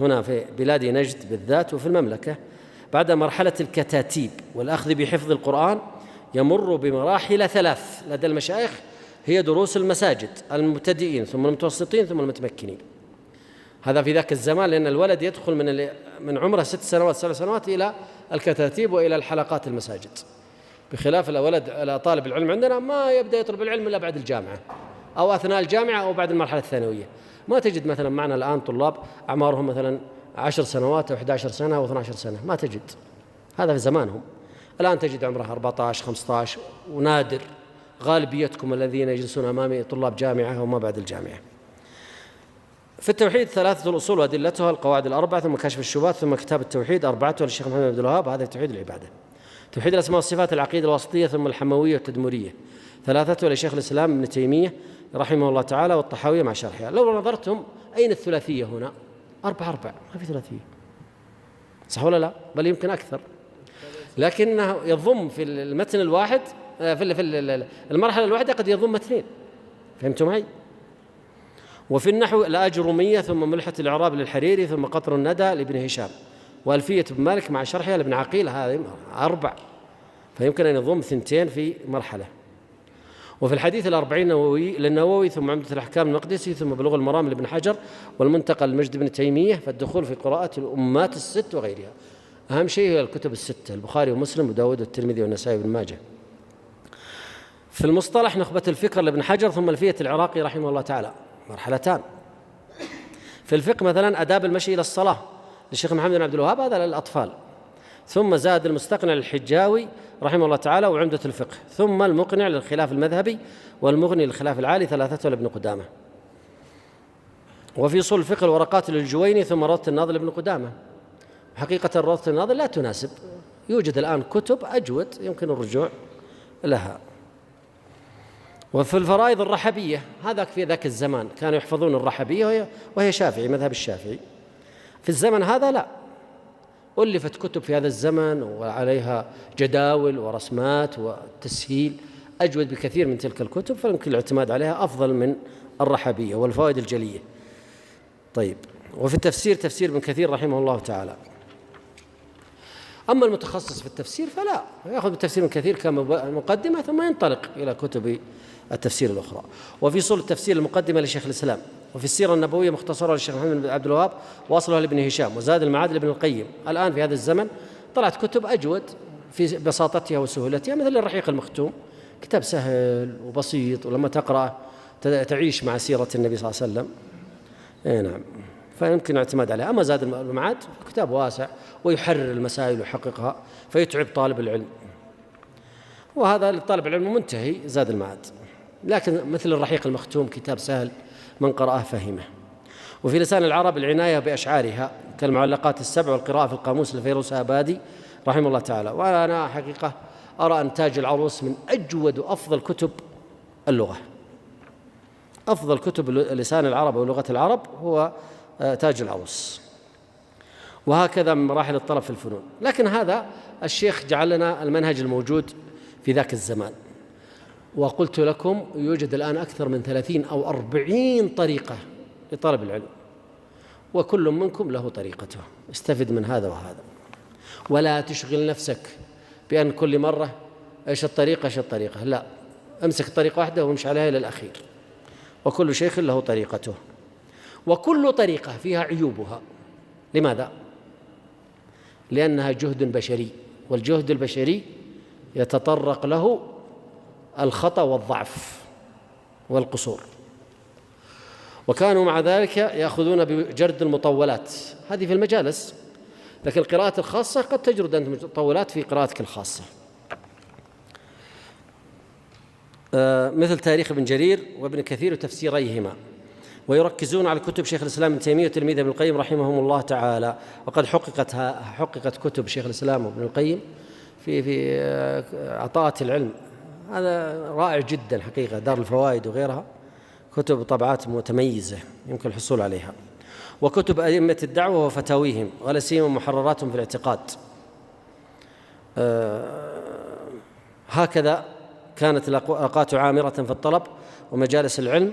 هنا في بلاد نجد بالذات وفي المملكة بعد مرحلة الكتاتيب والأخذ بحفظ القرآن يمر بمراحل 3 لدى المشايخ، هي دروس المساجد: المبتدئين ثم المتوسطين ثم المتمكنين. هذا في ذاك الزمان، لأن الولد يدخل من عمره 6 سنوات 7 سنوات إلى الكتاتيب وإلى الحلقات المساجد، بخلاف الولد طالب العلم عندنا ما يبدأ يطلب العلم إلا بعد الجامعة أو أثناء الجامعة أو بعد المرحلة الثانوية. ما تجد مثلا معنا الآن طلاب أعمارهم مثلا 10 سنوات أو 11 سنة أو 12 سنة، ما تجد. هذا في زمانهم. الآن تجد عمره 14 15 ونادر غالبيتكم الذين يجلسون أمامي طلاب جامعة وما بعد الجامعة. في التوحيد 3 الأصول وأدلتها، القواعد الأربعة، ثم كشف الشبهات، ثم كتاب التوحيد 4 للشيخ محمد بن عبد الوهاب، هذا توحيد العبادة. توحيد الأسماء والصفات، العقيدة الواسطية، ثم الحموية والتدمرية 3 لشيخ الإسلام ابن تيمية رحمه الله تعالى، والطحاوية مع شرحها. لو نظرتم أين الثلاثية هنا؟ 4 ما في ثلاثية، صح ولا لا؟ بل يمكن أكثر، لكنه يضم في المتن الواحد، في المرحلة الواحدة قد يضم 2. فهمتم معي؟ وفي النحو الآجرومية، ثم ملحة الإعراب للحريري، ثم قطر الندى لابن هشام، وألفية بن مالك مع شرحها لابن عقيل، هذه 4، فيمكن أن يضم 2 في مرحلة. وفي الحديث 40 للنووي، ثم عمدة الأحكام المقدسي، ثم بلوغ المرام لابن حجر، والمنتقى للمجد بن تيمية. فالدخول في قراءة الأمات ال6 وغيرها. أهم شيء هي الكتب ال6: البخاري ومسلم وداود والترمذي والنسائي وابن ماجه. في المصطلح نخبة الفكر لابن حجر، ثم ألفية العراقي رحمه الله تعالى، 2. في الفقه مثلا آداب المشي إلى الصلاة للشيخ محمد بن عبد الوهاب، هذا للأطفال. ثم زاد المستقنع للحجاوي رحمه الله تعالى، وعمدة الفقه. ثم المقنع للخلاف المذهبي، والمغني للخلاف العالي 3 لابن قدامة. وفي أصول الفقه الورقات للجويني، ثم روضة الناظر لابن قدامة. حقيقة روضة الناظر لا تناسب، يوجد الآن كتب أجود يمكن الرجوع لها. وفي الفرائض الرحبية، هذا في ذاك الزمان كانوا يحفظون الرحبية وهي شافعي، مذهب الشافعي. في الزمن هذا لا، ألفت كتب في هذا الزمن وعليها جداول ورسمات وتسهيل أجود بكثير من تلك الكتب، فيمكن الاعتماد عليها أفضل من الرحبية والفوائد الجلية. طيب، وفي التفسير تفسير ابن كثير رحمه الله تعالى. أما المتخصص في التفسير فلا، يأخذ بالتفسير ابن كثير كمقدمة ثم ينطلق إلى كتب التفسير الأخرى. وفي أصول التفسير المقدمة لشيخ الإسلام. وفي السيرة النبوية مختصرة للشيخ محمد بن عبد الوهاب، واصلها لابن هشام، وزاد المعاد لابن القيم. الآن في هذا الزمن طلعت كتب أجود في بساطتها وسهولتها، مثل الرحيق المختوم، كتاب سهل وبسيط، ولما تقرأ تعيش مع سيرة النبي صلى الله عليه وسلم. نعم، فيمكن الاعتماد عليها. أما زاد المعاد كتاب واسع ويحرر المسائل ويحققها، فيتعب طالب العلم، وهذا للطالب العلم منتهي زاد المعاد. لكن مثل الرحيق المختوم كتاب سهل، من قرأه فهمه. وفي لسان العرب العناية بأشعارها كالمعلقات ال7، والقراءة في القاموس لفيروز آبادي رحمه الله تعالى. وأنا حقيقة أرى أن تاج العروس من أجود وأفضل كتب اللغة. أفضل كتب لسان العرب ولغة العرب هو تاج العروس، وهكذا من مراحل الطلب في الفنون. لكن هذا الشيخ جعل لنا المنهج الموجود في ذاك الزمان، وقلت لكم يوجد الآن أكثر من 30 أو 40 طريقة لطلب العلم، وكل منكم له طريقته، استفد من هذا وهذا، ولا تشغل نفسك بأن كل مرة إيش الطريقة، لا، امسك طريقة واحدة وامشي عليها إلى الأخير، وكل شيخ له طريقته، وكل طريقة فيها عيوبها. لماذا؟ لأنها جهد بشري، والجهد البشري يتطرق له الخطأ والضعف والقصور. وكانوا مع ذلك يأخذون بجرد المطولات، هذه في المجالس، لكن القراءة الخاصة قد تجرد أنت مطولات في قراءتك الخاصة، مثل تاريخ ابن جرير وابن كثير وتفسيريهما. ويركزون على كتب شيخ الإسلام ابن تيمية وتلميذه ابن القيم رحمهم الله تعالى. وقد حققت كتب شيخ الإسلام وابن القيم في عطاءات العلم، هذا رائع جدا حقيقة. دار الفوائد وغيرها كتب طبعات متميزة يمكن الحصول عليها. وكتب أئمة الدعوة وفتاويهم، ولا سيما محرراتهم في الاعتقاد. هكذا كانت الأوقات عامرة في الطلب ومجالس العلم،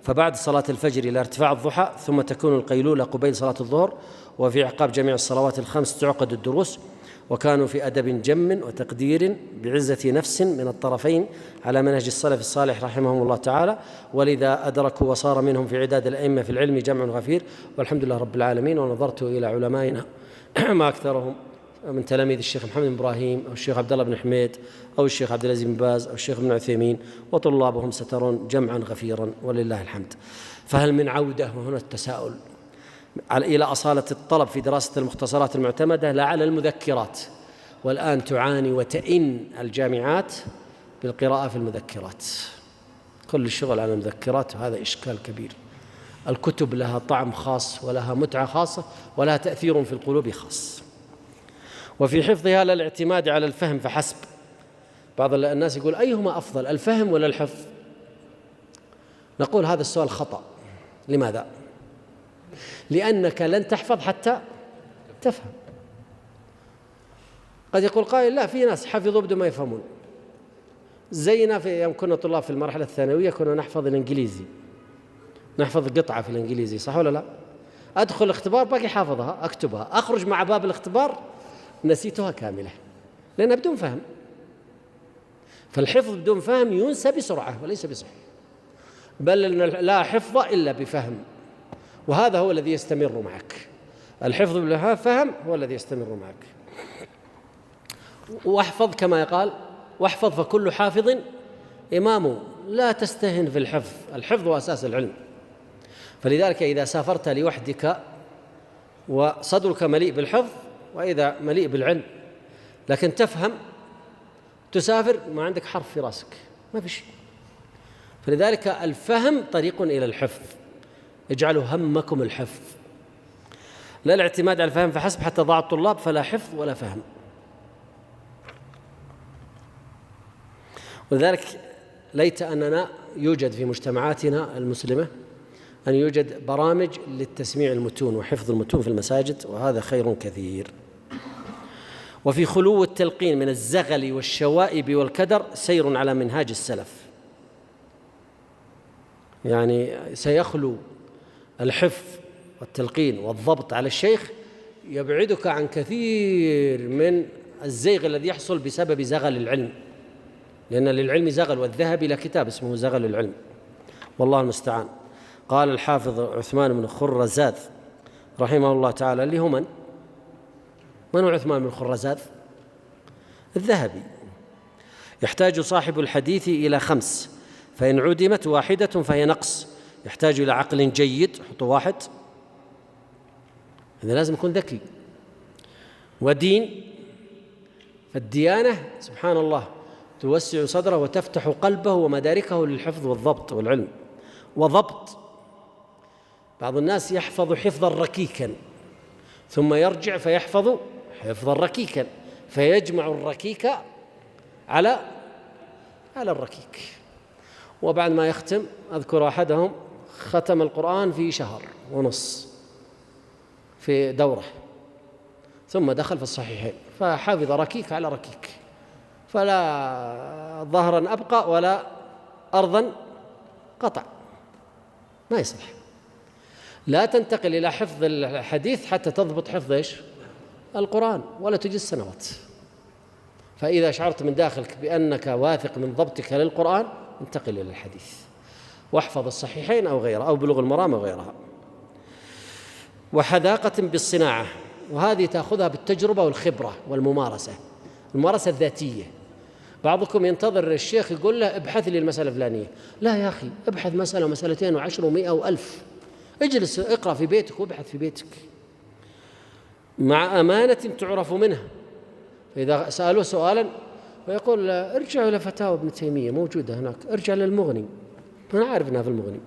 فبعد صلاة الفجر إلى ارتفاع الضحى، ثم تكون القيلولة قبيل صلاة الظهر، وفي عقاب جميع الصلوات الخمس تعقد الدروس. وكانوا في أدب جم وتقدير بعزة نفس من الطرفين على منهج السلف الصالح رحمهم الله تعالى، ولذا أدركوا وصار منهم في عداد الأئمة في العلم جمع غفير، والحمد لله رب العالمين. ونظرت إلى علمائنا ما أكثرهم من تلاميذ الشيخ محمد بن إبراهيم أو الشيخ عبد الله بن حميد أو الشيخ عبد العزيز بن باز أو الشيخ ابن عثيمين، وطلابهم سترون جمعا غفيرا ولله الحمد. فهل من عودة؟ وهنا التساؤل إلى أصالة الطلب في دراسة المختصرات المعتمدة لا على المذكرات. والآن تعاني وتئن الجامعات بالقراءة في المذكرات. كل الشغل على المذكرات هذا إشكال كبير. الكتب لها طعم خاص ولها متعة خاصة ولها تأثير في القلوب خاص. وفي حفظها لا الاعتماد على الفهم فحسب. بعض الناس يقول أيهما أفضل، الفهم ولا الحفظ؟ نقول هذا السؤال خطأ. لماذا؟ لأنك لن تحفظ حتى تفهم. قد يقول قائل لا، في ناس حفظوا بدون ما يفهمون. زينا في يوم كنا طلاب في المرحلة الثانوية كنا نحفظ الإنجليزي، نحفظ قطعة في الإنجليزي، صح ولا لا؟ أدخل الاختبار باقي حافظها، أكتبها، أخرج مع باب الاختبار نسيتها كاملة لأنها بدون فهم. فالحفظ بدون فهم ينسى بسرعة وليس بصحة، بل لا حفظ إلا بفهم، وهذا هو الذي يستمر معك. الحفظ بلا فهم هو الذي يستمر معك. واحفظ كما يقال واحفظ فكل حافظ إمام. لا تستهن في الحفظ، الحفظ هو أساس العلم. فلذلك إذا سافرت لوحدك وصدرك مليء بالحفظ وإذا مليء بالعلم لكن تفهم، تسافر ما عندك حرف في راسك، ما في شيء. فلذلك الفهم طريق إلى الحفظ. اجعلوا همكم الحفظ، لا الاعتماد على الفهم فحسب، حتى ضاع الطلاب فلا حفظ ولا فهم. ولذلك ليت أننا يوجد في مجتمعاتنا المسلمة أن يوجد برامج للتسميع المتون وحفظ المتون في المساجد، وهذا خير كثير. وفي خلو التلقين من الزغل والشوائب والكدر سير على منهاج السلف. يعني سيخلو الحفظ والتلقين والضبط على الشيخ، يبعدك عن كثير من الزيغ الذي يحصل بسبب زغل العلم، لأن للعلم زغل، والذهب إلى كتاب اسمه زغل العلم، والله المستعان. قال الحافظ عثمان بن خرزاذ رحمه الله تعالى، اللي هو من هو عثمان بن خرزاذ؟ الذهبي. يحتاج صاحب الحديث إلى 5، فإن عدمت واحدة فهي نقص. يحتاج إلى عقل جيد، حطوا 1، هذا لازم يكون ذكي، ودين. فالديانة سبحان الله توسع صدره وتفتح قلبه ومداركه للحفظ والضبط والعلم. وضبط، بعض الناس يحفظ حفظا ركيكا ثم يرجع فيحفظ حفظا ركيكا فيجمع الركيك على الركيك. وبعد ما يختم، أذكر أحدهم ختم القرآن في 1.5 شهر في دورة، ثم دخل في الصحيحين فحفظ ركيك على ركيك، فلا ظهرا أبقى ولا أرضا قطع، ما يصلح. لا تنتقل إلى حفظ الحديث حتى تضبط حفظ إيش؟ القرآن، ولا تجلس سنوات. فإذا شعرت من داخلك بأنك واثق من ضبطك للقرآن، انتقل إلى الحديث واحفظ الصحيحين أو غيره أو بلوغ المرام أو غيرها. وحذاقة بالصناعة، وهذه تأخذها بالتجربة والخبرة والممارسة، الممارسة الذاتية. بعضكم ينتظر الشيخ يقول له ابحث لي المسألة الفلانية، لا يا أخي، ابحث مسألة ومسألتين و10 و100 و1000، اجلس اقرأ في بيتك وابحث في بيتك مع أمانة تعرف منها. فإذا سألوه سؤالا ويقول ارجع إلى فتاوى ابن تيمية موجودة هناك، ارجع للمغني، أنا عارف أنها في المغني،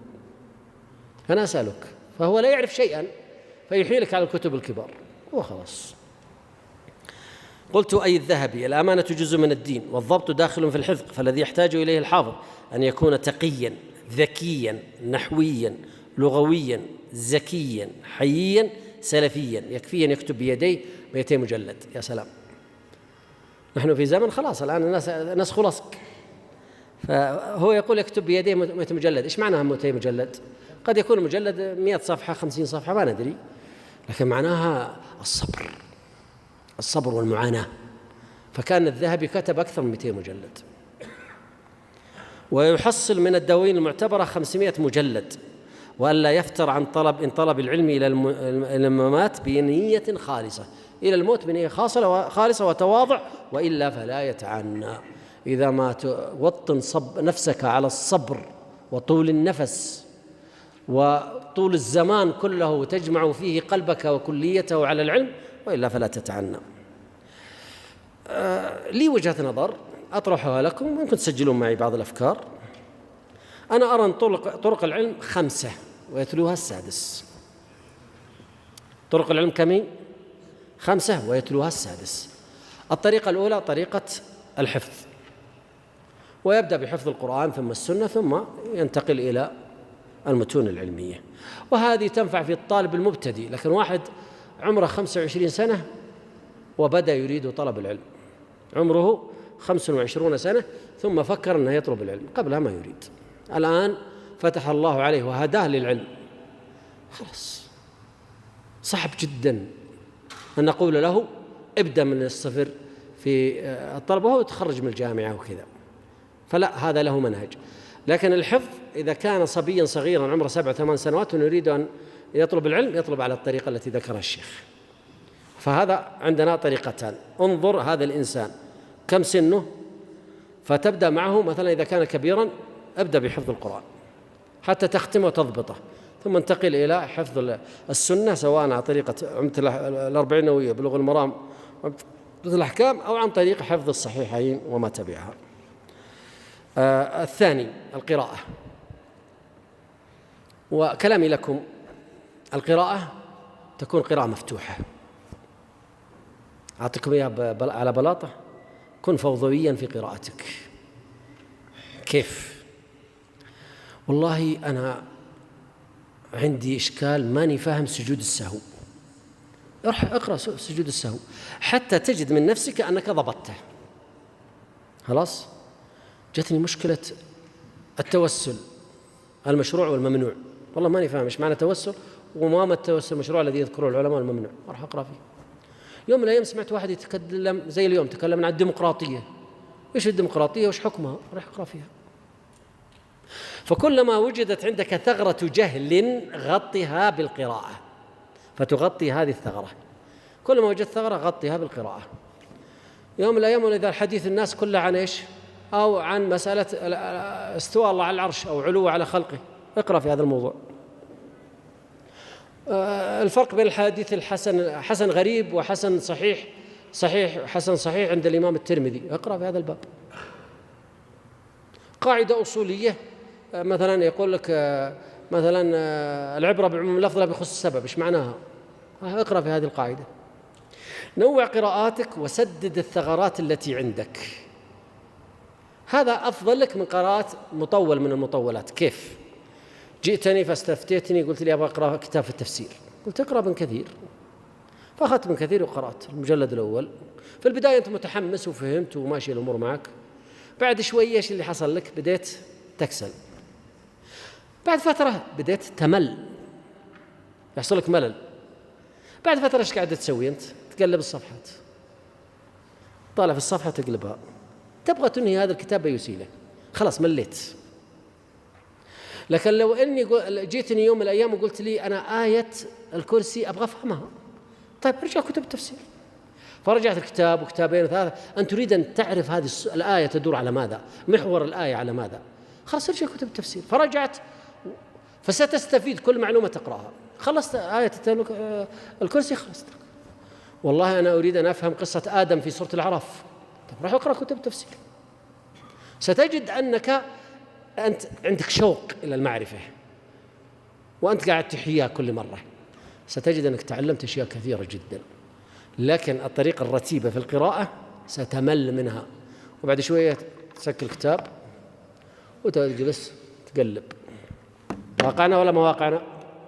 أنا أسألك، فهو لا يعرف شيئا فيحيلك على الكتب الكبار وخلاص. قلت أي الذهبي، الأمانة جزء من الدين والضبط داخل في الحفظ، فالذي يحتاج إليه الحافظ أن يكون تقيا ذكيا نحويا لغويا زكيا حييا سلفيا، يكفي أن يكتب بيديه 200 مجلد. يا سلام، نحن في زمن خلاص الآن الناس خلصك، فهو يقول يكتب بيديه 100 مجلد. إيش معناها 200 مجلد؟ قد يكون المجلد 100 صفحة 50 صفحة ما ندري، لكن معناها الصبر والمعاناة. فكان الذهبي كتب أكثر من 200 مجلد. ويحصل من الدواوين المعتبرة 500 مجلد، وألا يفتر عن طلب العلم إلى الممات بنية خالصة، إلى الموت بنية خالصة وتواضع، وإلا فلا يتعنى. إذا ما توطن نفسك على الصبر وطول النفس وطول الزمان كله وتجمع فيه قلبك وكليته على العلم، وإلا فلا تتعنى. لي وجهة نظر، أطرحها لكم، ممكن تسجلون معي بعض الأفكار. أنا أرى أن طرق العلم 5 ويتلوها السادس. طرق العلم كمين؟ 5 ويتلوها السادس. الطريقة الأولى طريقة الحفظ، ويبدأ بحفظ القرآن ثم السنة ثم ينتقل إلى المتون العلمية، وهذه تنفع في الطالب المبتدئ. لكن واحد عمره 25 سنة وبدأ يريد طلب العلم، عمره 25 سنة ثم فكر أنه يطلب العلم، قبلها ما يريد، الآن فتح الله عليه وهداه للعلم، خلاص صعب جدا أن نقول له ابدأ من الصفر في الطلب وهو يتخرج من الجامعة وكذا، فلا، هذا له منهج. لكن الحفظ إذا كان صبيا صغيرا عمره 7 8 سنوات ويريد أن يطلب العلم، يطلب على الطريقة التي ذكرها الشيخ. فهذا عندنا طريقتان، انظر هذا الإنسان كم سنه، فتبدأ معه مثلا إذا كان كبيرا ابدأ بحفظ القرآن حتى تختمه وتضبطه، ثم انتقل إلى حفظ السنة سواء عن طريقة عمدة الأربعين النووية، بلوغ المرام، عمدة الأحكام، أو عن طريق حفظ الصحيحين وما تبعها. الثاني القراءة، وكلامي لكم القراءة تكون قراءة مفتوحة. أعطيكم إياها على بلاطة، كن فوضويا في قراءتك. كيف؟ والله أنا عندي إشكال، ماني فاهم سجود السهو. اقرأ سجود السهو حتى تجد من نفسك أنك ضبطته. خلاص، جتني مشكلة التوسل المشروع والممنوع، والله ماني فاهم إيش معنى توسل وما التوسل المشروع الذي يذكره العلماء الممنوع، أروح أقرأ فيه. يوم من الأيام سمعت واحد يتكلم زي اليوم، تكلم عن الديمقراطية. إيش الديمقراطية وإيش حكمها؟ أروح أقرأ فيها. فكلما وجدت عندك ثغرة جهل غطها بالقراءة، فتغطي هذه الثغرة. كلما وجدت ثغرة غطيها بالقراءة. يوم من الأيام وإذا الحديث الناس كلها عن إيش؟ أو عن مسألة استواء الله على العرش أو علو على خلقه، اقرأ في هذا الموضوع. الفرق بين الحديث الحسن، حسن غريب وحسن صحيح، صحيح حسن صحيح عند الإمام الترمذي، اقرأ في هذا الباب. قاعدة أصولية مثلا يقول لك مثلا العبرة بعموم اللفظ لا بخصوص السبب، ايش معناها؟ اقرأ في هذه القاعدة. نوع قراءاتك وسدد الثغرات التي عندك، هذا أفضل لك من قراءة مطول من المطولات. كيف؟ جئتني فاستفتيتني قلت لي أبغى أقرأ كتاب في التفسير، قلت اقرأ ابن كثير، فأخذت ابن كثير وقرأت المجلد الأول. في البداية أنت متحمس وفهمت وماشي الأمور معك، بعد شوية ايش اللي حصل لك؟ بديت تكسل، بعد فترة بديت تمل، يحصل لك ملل، بعد فترة ايش قاعد تسوي أنت؟ تقلب الصفحات، طالع في الصفحة تقلبها، تبغى تنهي هذا الكتاب بيسيله، خلاص مليت. لكن لو أني جيتني يوم من الأيام وقلت لي أنا آية الكرسي أبغى أفهمها، طيب ارجع كتب التفسير. فرجعت الكتاب وكتابين وثلاثة، أن تريد أن تعرف هذه الآية تدور على ماذا، محور الآية على ماذا، خلاص ارجع كتب التفسير. فرجعت فستستفيد كل معلومة تقرأها. خلصت آية الكرسي، خلصت. والله أنا أريد أن أفهم قصة آدم في سورة الأعراف، طيب راح أقرأ كتب التفسير. ستجد أنك أنت عندك شوق إلى المعرفة وأنت قاعد تحياها كل مرة، ستجد أنك تعلمت أشياء كثيرة جدا. لكن الطريقة الرتيبة في القراءة ستمل منها، وبعد شوية تسكر الكتاب وتجلس تقلب. واقعنا ولا ما واقعنا؟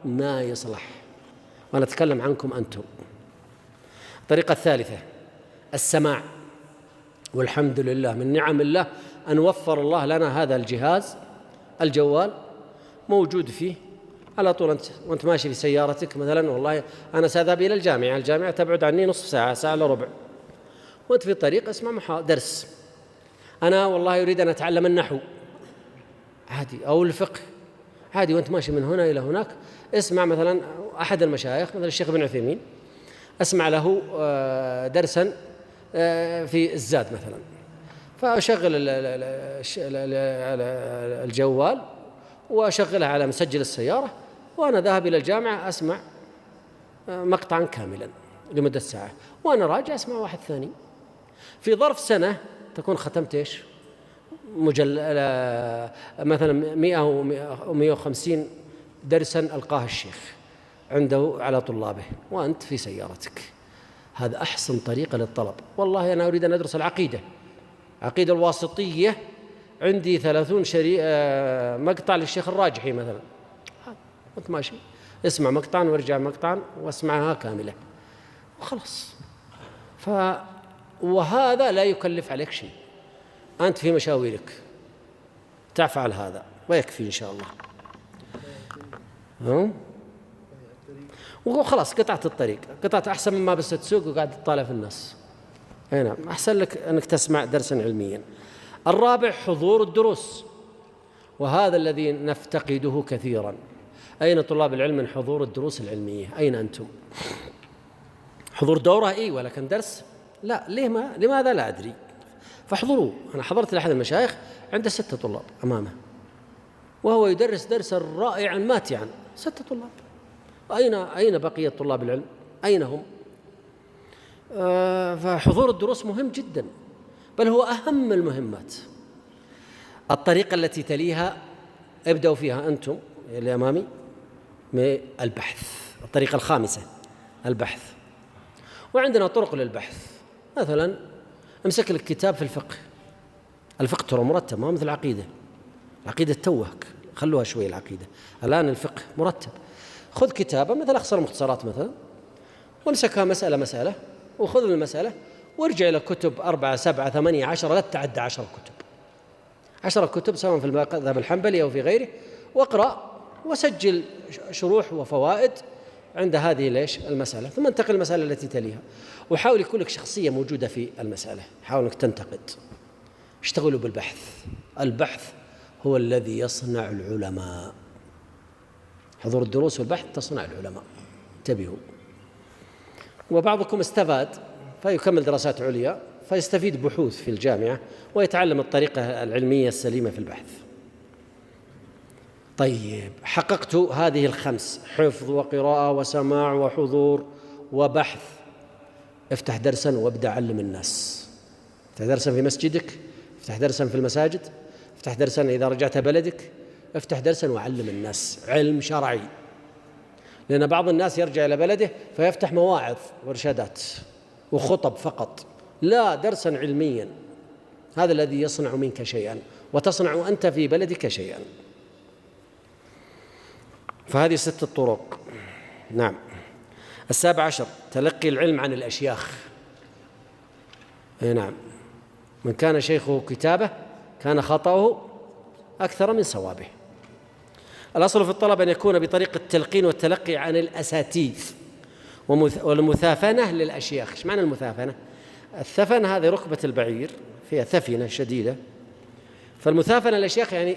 ما يصلح، وأنا أتكلم عنكم أنتم. الطريقة الثالثة السماع، والحمد لله من نعم الله أن وفر الله لنا هذا الجهاز، الجوال موجود فيه على طول. أنت وأنت ماشي في سيارتك مثلا، والله أنا سأذهب إلى الجامعة تبعد عني نصف ساعة، ساعة إلا ربع، وأنت في الطريق اسمع درس. أنا والله أريد أن أتعلم النحو عادي، أو الفقه عادي، وأنت ماشي من هنا إلى هناك اسمع مثلا أحد المشايخ مثلا الشيخ ابن عثيمين، أسمع له درسا في الزاد مثلا، فأشغل الجوال وأشغله على مسجل السيارة، وأنا ذاهب إلى الجامعة أسمع مقطعا كاملا لمدة ساعة، وأنا راجع أسمع واحد ثاني. في ظرف سنة تكون ختمت إيش؟ مثلا 100 أو 150 درسا ألقاه الشيخ عنده على طلابه وأنت في سيارتك. هذا أحسن طريقة للطلب. والله أنا أريد أن أدرس العقيدة الواسطية، عندي 30 مقطع للشيخ الراجحي مثلا، وأنت ماشي اسمع مقطعا وارجع مقطعا واسمعها كاملة وخلاص. وهذا لا يكلف عليك شيء، أنت في مشاويرك تفعل هذا ويكفي إن شاء الله. وخلاص قطعت الطريق، قطعت أحسن مما بس تسوق وقاعد تطالع في الناس. أي نعم، أحسن لك أنك تسمع درسا علميا. الرابع حضور الدروس، وهذا الذي نفتقده كثيرا. أين طلاب العلم من حضور الدروس العلمية؟ أين أنتم؟ حضور دورة أيوة، ولكن درس لا. لماذا لا أدري. فاحضروا. أنا حضرت لأحد المشايخ عنده 6 طلاب أمامه وهو يدرس درسا رائعا ماتعا، 6 طلاب. أين بقية طلاب العلم؟ أين هم؟ فحضور الدروس مهم جدا، بل هو أهم المهمات. الطريقة التي تليها ابدأوا فيها أنتم اللي أمامي من البحث. الطريقة الخامسة البحث. وعندنا طرق للبحث. مثلا امسك لك كتاب في الفقه ترى مرتب، ما مثل العقيدة توهك، خلوها شوي العقيدة. الآن الفقه مرتب. خذ كتابة مثل أخصر المختصرات مثلا، وامسكها مسألة وخذ المسألة وارجع إلى كتب 4 7 8 10، لا تتعدى 10 كتب. 10 كتب سواء في المذهب الحنبلي أو في غيره، واقرأ وسجل شروح وفوائد عند هذه المسألة، ثم انتقل المسألة التي تليها. وحاول يكون لك شخصية موجودة في المسألة، حاول أنك تنتقد. اشتغلوا بالبحث. البحث هو الذي يصنع العلماء. حضور الدروس والبحث تصنع العلماء، انتبهوا. وبعضكم استفاد فيكمل دراسات عليا فيستفيد بحوث في الجامعة ويتعلم الطريقة العلمية السليمة في البحث. طيب، حققت هذه ال5: حفظ وقراءة وسماع وحضور وبحث. افتح درسا وابدأ علم الناس. افتح درسا في مسجدك، افتح درسا في المساجد، افتح درسا إذا رجعت بلدك، افتح درسا وعلم الناس علم شرعي. لأن بعض الناس يرجع إلى بلده فيفتح مواعظ وإرشادات وخطب فقط، لا، درسا علميا. هذا الذي يصنع منك شيئا وتصنع أنت في بلدك شيئا. فهذه 6 طرق. نعم. 17 تلقي العلم عن الأشياخ. نعم، من كان شيخه كتابه كان خطأه أكثر من صوابه. الأصل في الطلب أن يكون بطريقة التلقين والتلقي عن الأساتذة، والمثافنة للأشياخ. إيش معنى المثافنة؟ الثفن هذه ركبة البعير فيها ثفنة شديدة، فالمثافنة للأشياخ يعني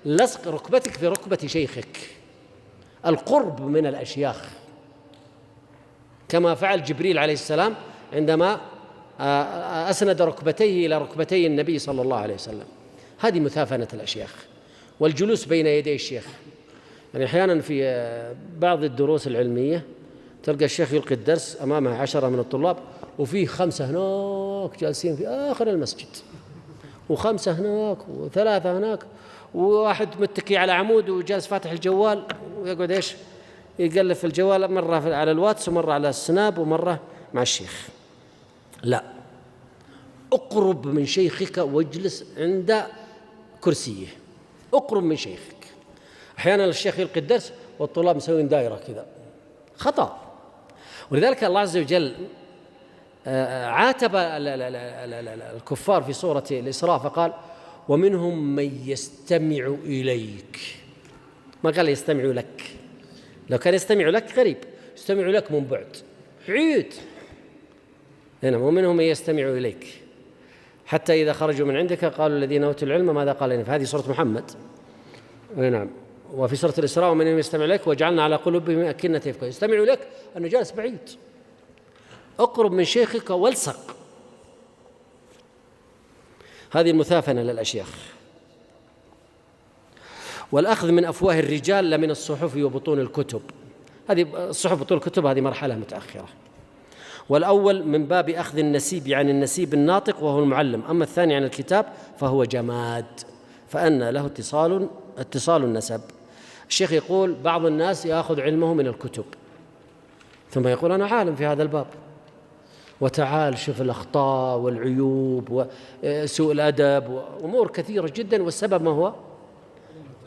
لصق ركبتك في ركبة شيخك، القرب من الأشياخ، كما فعل جبريل عليه السلام عندما أسند ركبتيه إلى ركبتي النبي صلى الله عليه وسلم. هذه مثافنة الأشياخ. والجلوس بين يدي الشيخ، يعني أحيانا في بعض الدروس العلمية تلقى الشيخ يلقي الدرس أمامه 10 من الطلاب، وفيه 5 هناك جالسين في آخر المسجد، و5 هناك، و3 هناك، وواحد متكي على عمود وجالس فاتح الجوال ويقعد يقلب في الجوال، مرة على الواتس ومرة على السناب ومرة مع الشيخ. لا، اقرب من شيخك واجلس عند كرسيه، اقرب من شيخك. أحيانا الشيخ يلقي الدرس والطلاب مسوين دائرة كذا، خطأ. ولذلك الله عز وجل عاتب الكفار في سورة الإسراء فقال: ومنهم من يستمع إليك. ما قال يستمع لك، لو كان يستمع لك غريب، يستمع لك من بعيد. هنا ومنهم من يستمع إليك حتى إذا خرجوا من عندك قالوا الذين أوتوا العلم ماذا قال لنا. فهذه سورة محمد. نعم. وفي سورة الإسراء ومنهم يستمع إليك وجعلنا على قلوبهم أكنة يفقهون. يستمع إليك أنه جالس بعيد. اقرب من شيخك والصق. هذه المثافنة للأشياخ. والأخذ من أفواه الرجال لا من الصحف وبطون الكتب. هذه الصحف وبطون الكتب هذه مرحلة متأخرة. والأول من باب أخذ النسيب عن النسيب الناطق وهو المعلم، أما الثاني عن الكتاب فهو جماد، فأن له اتصال النسب. الشيخ يقول بعض الناس يأخذ علمه من الكتب ثم يقول أنا عالم في هذا الباب، وتعال شوف الأخطاء والعيوب وسوء الأدب وأمور كثيرة جدا، والسبب ما هو؟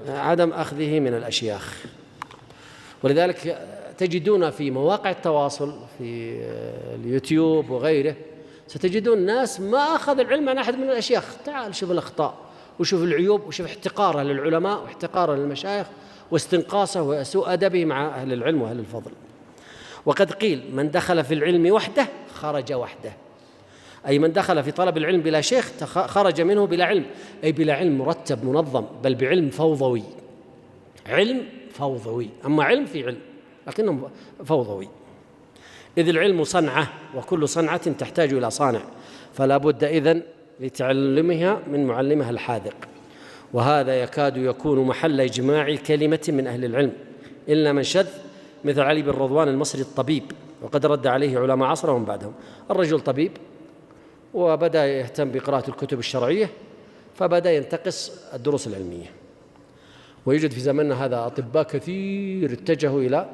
عدم أخذه من الأشياخ. ولذلك تجدون في مواقع التواصل في اليوتيوب وغيره ستجدون ناس ما أخذ العلم عن أحد من الأشياخ، تعال شوف الأخطاء وشوف العيوب وشوف احتقاره للعلماء واحتقاره للمشايخ واستنقاصه وسوء أدبه مع أهل العلم وأهل الفضل. وقد قيل من دخل في العلم وحده خرج وحده، أي من دخل في طلب العلم بلا شيخ خرج منه بلا علم، أي بلا علم مرتب منظم، بل بعلم فوضوي، علم فوضوي. أما علم في علم لكنه فوضوي، إذ العلم صنعة وكل صنعة تحتاج إلى صانع، فلا بد إذن لتعلمها من معلمها الحاذق. وهذا يكاد يكون محل إجماع كلمة من أهل العلم إلا من شذ، مثل علي بن رضوان المصري الطبيب، وقد رد عليه علماء عصره ومن بعدهم. الرجل طبيب وبدأ يهتم بقراءة الكتب الشرعية، فبدأ ينتقص الدروس العلمية. ويوجد في زمننا هذا أطباء كثير اتجهوا إلى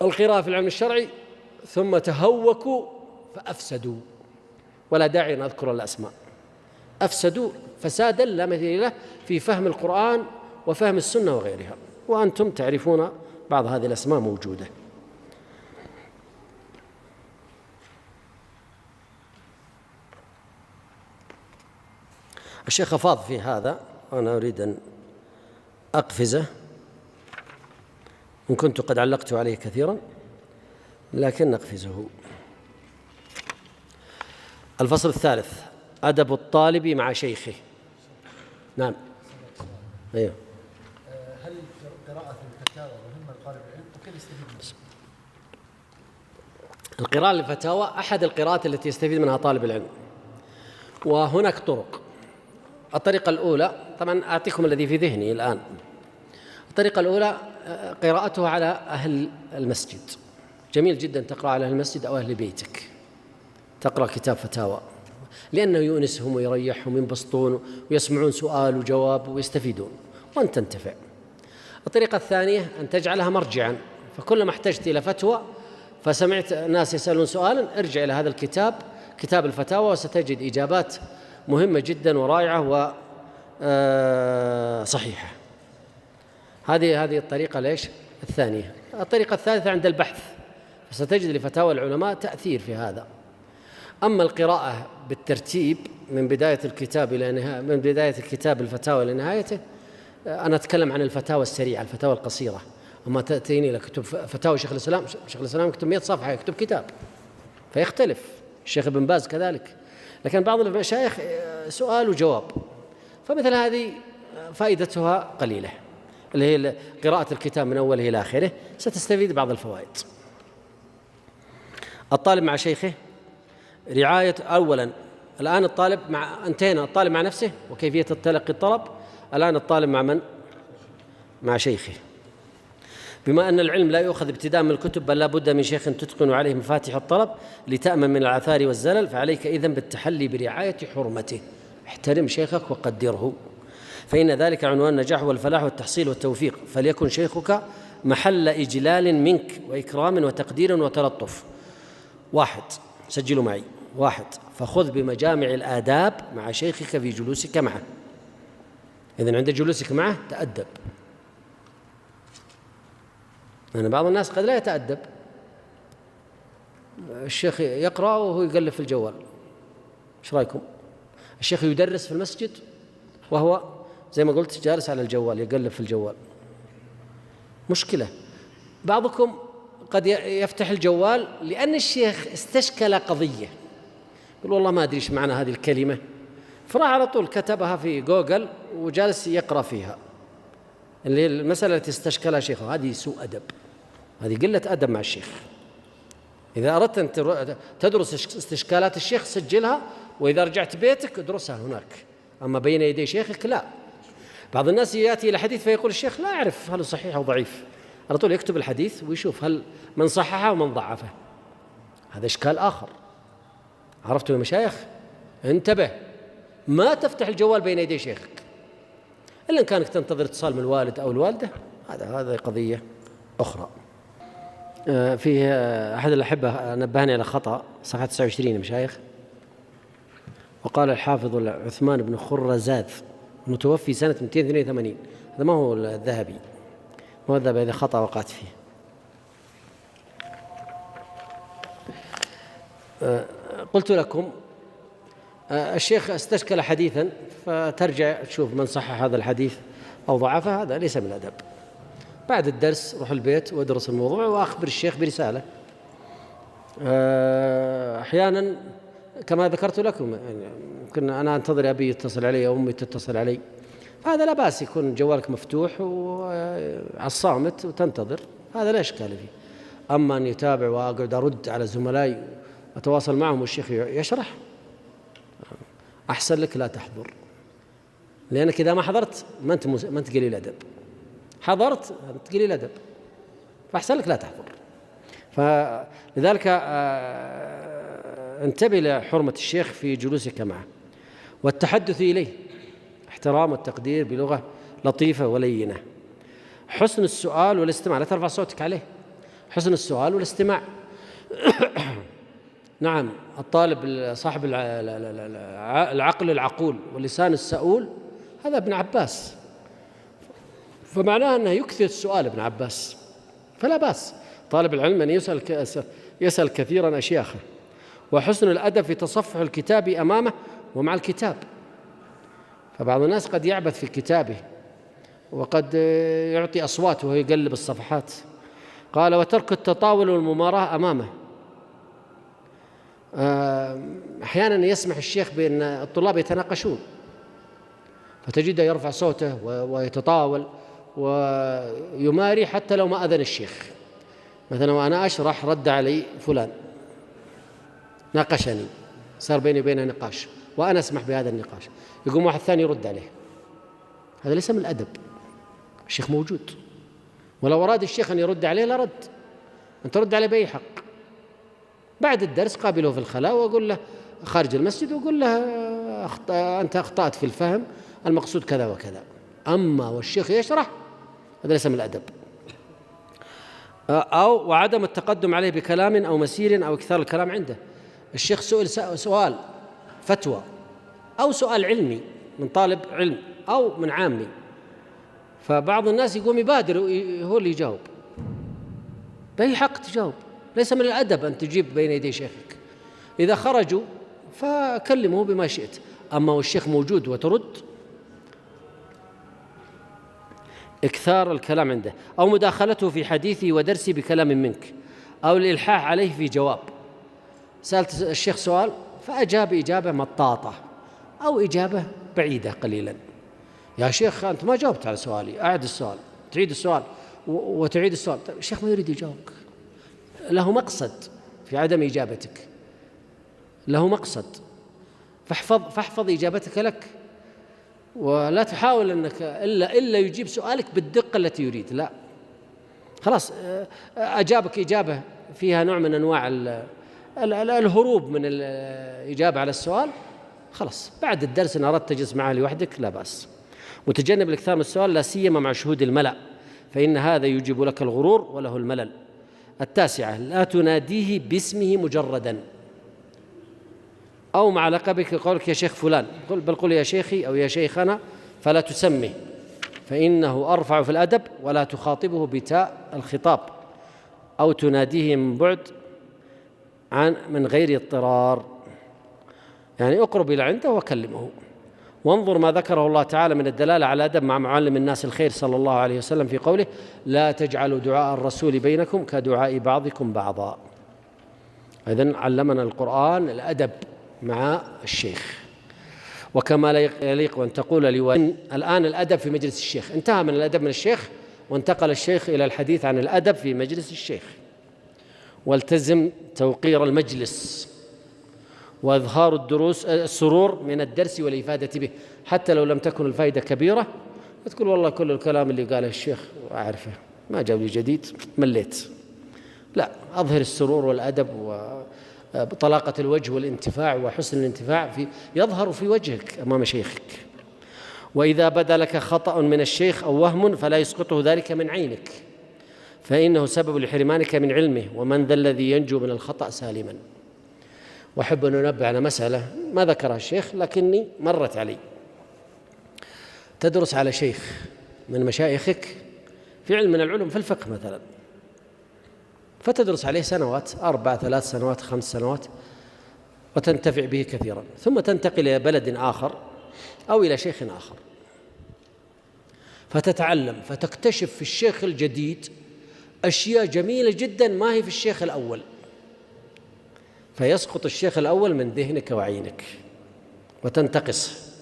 القراءة في العلم الشرعي ثم تهوكوا فأفسدوا، ولا داعي أن أذكر الأسماء. أفسدوا فسادا لا مثيل له في فهم القرآن وفهم السنة وغيرها، وأنتم تعرفون بعض هذه الأسماء موجودة. الشيخ أفاض في هذا، وأنا أريد أن أقفزه، إن كنت قد علقت عليه كثيرا لكن نقفزه. الفصل الثالث: أدب الطالب مع شيخه. نعم. أيوه. هل قراءة الفتاوى مهمة لطالب العلم وكيف يستفيد منها؟ القراءة للفتاوى أحد القراءات التي يستفيد منها طالب العلم، وهناك طرق. الطريقة الأولى، طبعا أعطيكم الذي في ذهني الآن. الطريقة الأولى قراءتها على أهل المسجد. جميل جدا تقرأ على أهل المسجد أو أهل بيتك، تقرأ كتاب فتاوى، لأنه يؤنسهم ويريحهم، ينبسطون ويسمعون سؤال وجواب ويستفيدون وأنت تنتفع. الطريقة الثانية أن تجعلها مرجعا، فكلما احتجت إلى فتوى فسمعت ناس يسألون سؤالا ارجع إلى هذا الكتاب، كتاب الفتاوى، وستجد إجابات مهمة جدا ورائعة وصحيحة. هذه الطريقة ليش؟ الثانية. الطريقة الثالثة عند البحث، فستجد لفتاوى العلماء تأثير في هذا. أما القراءة بالترتيب من بداية الكتاب إلى نهاية، من بداية الكتاب الفتاوى إلى نهايته، أنا أتكلم عن الفتاوى السريعة، الفتاوى القصيرة. أما تأتيني إلى كتب فتاوى شيخ الإسلام يكتب 100 صفحة، يكتب كتاب فيختلف. الشيخ ابن باز كذلك. لكن بعض المشايخ سؤال وجواب، فمثل هذه فائدتها قليلة، اللي هي قراءة الكتاب من أوله إلى آخره، ستستفيد بعض الفوائد. الطالب مع شيخه، رعاية. أولا الآن الطالب انتهينا الطالب مع نفسه وكيفية تلقي الطلب، الآن الطالب مع من؟ مع شيخه. بما أن العلم لا يؤخذ ابتداء من الكتب، بل لا بد من شيخ تتقن عليه مفاتيح الطلب لتأمن من العثار والزلل، فعليك إذن بالتحلي برعاية حرمته. احترم شيخك وقدره، فإن ذلك عنوان النجاح والفلاح والتحصيل والتوفيق. فليكن شيخك محل إجلال منك وإكرام وتقدير وتلطف. 1، سجلوا معي. 1، فخذ بمجامع الآداب مع شيخك في جلوسك معه. إذن عند جلوسك معه تأدب، لأن بعض الناس قد لا يتأدب. الشيخ يقرأ وهو يقلب في الجوال، إيش رأيكم؟ الشيخ يدرس في المسجد وهو زي ما قلت جالس على الجوال يقلب في الجوال، مشكلة. بعضكم قد يفتح الجوال لأن الشيخ استشكل قضية، يقول والله ما أدري إيش معنى هذه الكلمة، فراح على طول كتبها في جوجل وجالس يقرأ فيها، اللي هي المسألة التي استشكلها شيخه. هذه سوء أدب، هذه قلة أدب مع الشيخ. إذا أردت أن تدرس استشكالات الشيخ سجلها، وإذا رجعت بيتك ادرسها هناك، أما بين يدي شيخك لا. بعض الناس يأتي إلى حديث فيقول الشيخ لا أعرف هل صحيح أو ضعيف، على طول يكتب الحديث ويشوف هل من صححه ومن ضعفه. هذا إشكال آخر. عرفتوا يا مشايخ؟ انتبه، ما تفتح الجوال بين يدي شيخك إلا إن كانك تنتظر اتصال من الوالد أو الوالدة، هذا قضية أخرى. في أحد الأحبة نبهني على خطأ صفحة 29 يا مشايخ. وقال الحافظ عثمان بن خرزاد متوفي سنة 282، هذا ما هو الذهبي، ما هو الذهبي، هذا خطأ وقعت فيه. قلت لكم الشيخ استشكل حديثا، فترجع تشوف من صحح هذا الحديث أو ضعفه، هذا ليس من الأدب. بعد الدرس روح البيت وادرس الموضوع وأخبر الشيخ برسالة. أحيانا كما ذكرت لكم يمكن أنا أنتظر أبي يتصل علي أو أمي تتصل علي، هذا لا بأس، يكون جوالك مفتوح وعلى الصامت وتنتظر، هذا لا إشكال فيه. أما أن يتابع وأقعد أرد على زملائي أتواصل معهم والشيخ يشرح، أحسن لك لا تحضر، لأنك إذا ما حضرت ما أنت قليل أدب، حضرت أنت قليل أدب، فأحسن لك لا تحضر. فلذلك انتبه لحرمة الشيخ في جلوسك معه والتحدث إليه، احترام والتقدير بلغة لطيفة ولينة. حسن السؤال والاستماع، لا ترفع صوتك عليه، حسن السؤال والاستماع. نعم، الطالب صاحب العقل العقول واللسان السؤول هذا ابن عباس، فمعناه أنه يكثر السؤال ابن عباس، فلا بأس طالب العلم أن يسأل كثيرا أشياخه. وحسن الأدب في تصفح الكتاب أمامه ومع الكتاب، فبعض الناس قد يعبث في كتابه وقد يعطي أصوات وهو يقلب الصفحات. قال وترك التطاول والمماراة أمامه. أحيانا يسمح الشيخ بأن الطلاب يتناقشون، فتجده يرفع صوته ويتطاول ويماري حتى لو ما أذن الشيخ. مثلا وأنا أشرح رد علي فلان، ناقشني، صار بيني وبينه نقاش وأنا أسمح بهذا النقاش، يقوم واحد ثاني يرد عليه، هذا ليس من الأدب. الشيخ موجود، ولو أراد الشيخ أن يرد عليه لرد، أنت رد عليه بأي حق. بعد الدرس قابله في الخلاء وأقول له خارج المسجد، وأقول له أنت أخطأت في الفهم، المقصود كذا وكذا. أما والشيخ يشرح هذا ليس من الأدب. أو وعدم التقدم عليه بكلام أو مسير أو إكثار الكلام عنده. الشيخ سئل سؤال فتوى أو سؤال علمي من طالب علم أو من عامي، فبعض الناس يقوم يبادر هو اللي يجاوب، بأي حق تجاوب؟ ليس من الأدب أن تجيب بين يدي شيخك. إذا خرجوا فكلمه بما شئت، أما والشيخ موجود وترد، إكثار الكلام عنده، أو مداخلته في حديثه ودرسه بكلام منك، أو الإلحاح عليه في جواب. سألت الشيخ سؤال فأجاب إجابة مطاطة أو إجابة بعيدة قليلا. يا شيخ أنت ما جاوبت على سؤالي، أعد السؤال، تعيد السؤال وتعيد السؤال. الشيخ ما يريد يجاوبك، له مقصد في عدم إجابتك، له مقصد، فاحفظ إجابتك لك، ولا تحاول أنك إلا يجيب سؤالك بالدقة التي يريد. لا، خلاص أجابك إجابة فيها نوع من أنواع الهروب من الإجابة على السؤال، خلاص بعد الدرس إن أردت تجلس معه لوحدك لا بأس. وتجنب الإكثار من السؤال لا سيما مع شهود الملأ، فإن هذا يجيب لك الغرور وله الملل. 9 لا تناديه باسمه مجردا أو مع لقبك، قولك يا شيخ فلان، بل قل يا شيخي أو يا شيخنا، فلا تسمه، فإنه أرفع في الأدب. ولا تخاطبه بتاء الخطاب أو تناديه من بعد من غير اضطرار، يعني أقرب إلى عنده وكلمه. وانظر ما ذكره الله تعالى من الدلالة على الأدب مع معلم الناس الخير صلى الله عليه وسلم في قوله لا تجعلوا دعاء الرسول بينكم كدعاء بعضكم بعضا. إذن علمنا القرآن الأدب مع الشيخ، وكما لا يليق أن تقول لوالد. الآن الأدب في مجلس الشيخ انتهى من الأدب من الشيخ، وانتقل الشيخ إلى الحديث عن الأدب في مجلس الشيخ. والتزم توقير المجلس وإظهار السرور من الدرس والإفادة به، حتى لو لم تكن الفائدة كبيرة، تقول والله كل الكلام اللي قاله الشيخ أعرفه، ما جاب لي جديد، مليت. لا، أظهر السرور والأدب طلاقة الوجه والانتفاع وحسن الانتفاع يظهر في وجهك أمام شيخك. وإذا بدا لك خطأ من الشيخ أو وهم فلا يسقطه ذلك من عينك، فإنه سبب لحرمانك من علمه، ومن ذا الذي ينجو من الخطأ سالما. وأحب أن أنبه على مسألة ما ذكرها الشيخ لكني مرت علي. تدرس على شيخ من مشايخك في علم من العلوم، في الفقه مثلا، فتدرس عليه سنوات 4 3 سنوات 5 سنوات وتنتفع به كثيرا، ثم تنتقل إلى بلد آخر أو إلى شيخ آخر فتتعلم، فتكتشف في الشيخ الجديد أشياء جميلة جدا ما هي في الشيخ الأول، فيسقط الشيخ الأول من ذهنك وعينك وتنتقص.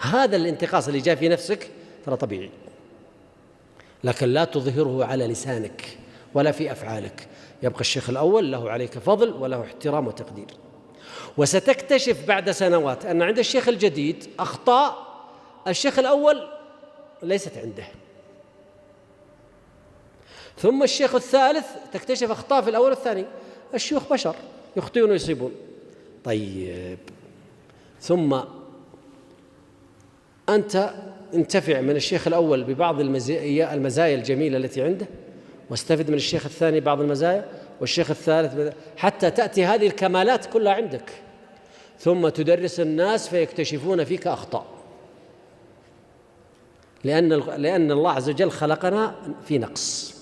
هذا الانتقاص اللي جاء في نفسك ترى طبيعي، لكن لا تظهره على لسانك ولا في أفعالك. يبقى الشيخ الأول له عليك فضل وله احترام وتقدير. وستكتشف بعد سنوات أن عند الشيخ الجديد أخطاء الشيخ الأول ليست عنده، ثم الشيخ الثالث تكتشف أخطاء في الأول والثاني. الشيوخ بشر يخطئون ويصيبون. طيب، ثم أنت انتفع من الشيخ الأول ببعض المزايا الجميلة التي عنده، واستفد من الشيخ الثاني بعض المزايا، والشيخ الثالث، حتى تأتي هذه الكمالات كلها عندك، ثم تدرس الناس فيكتشفون فيك أخطاء، لأن الله عز وجل خلقنا في نقص،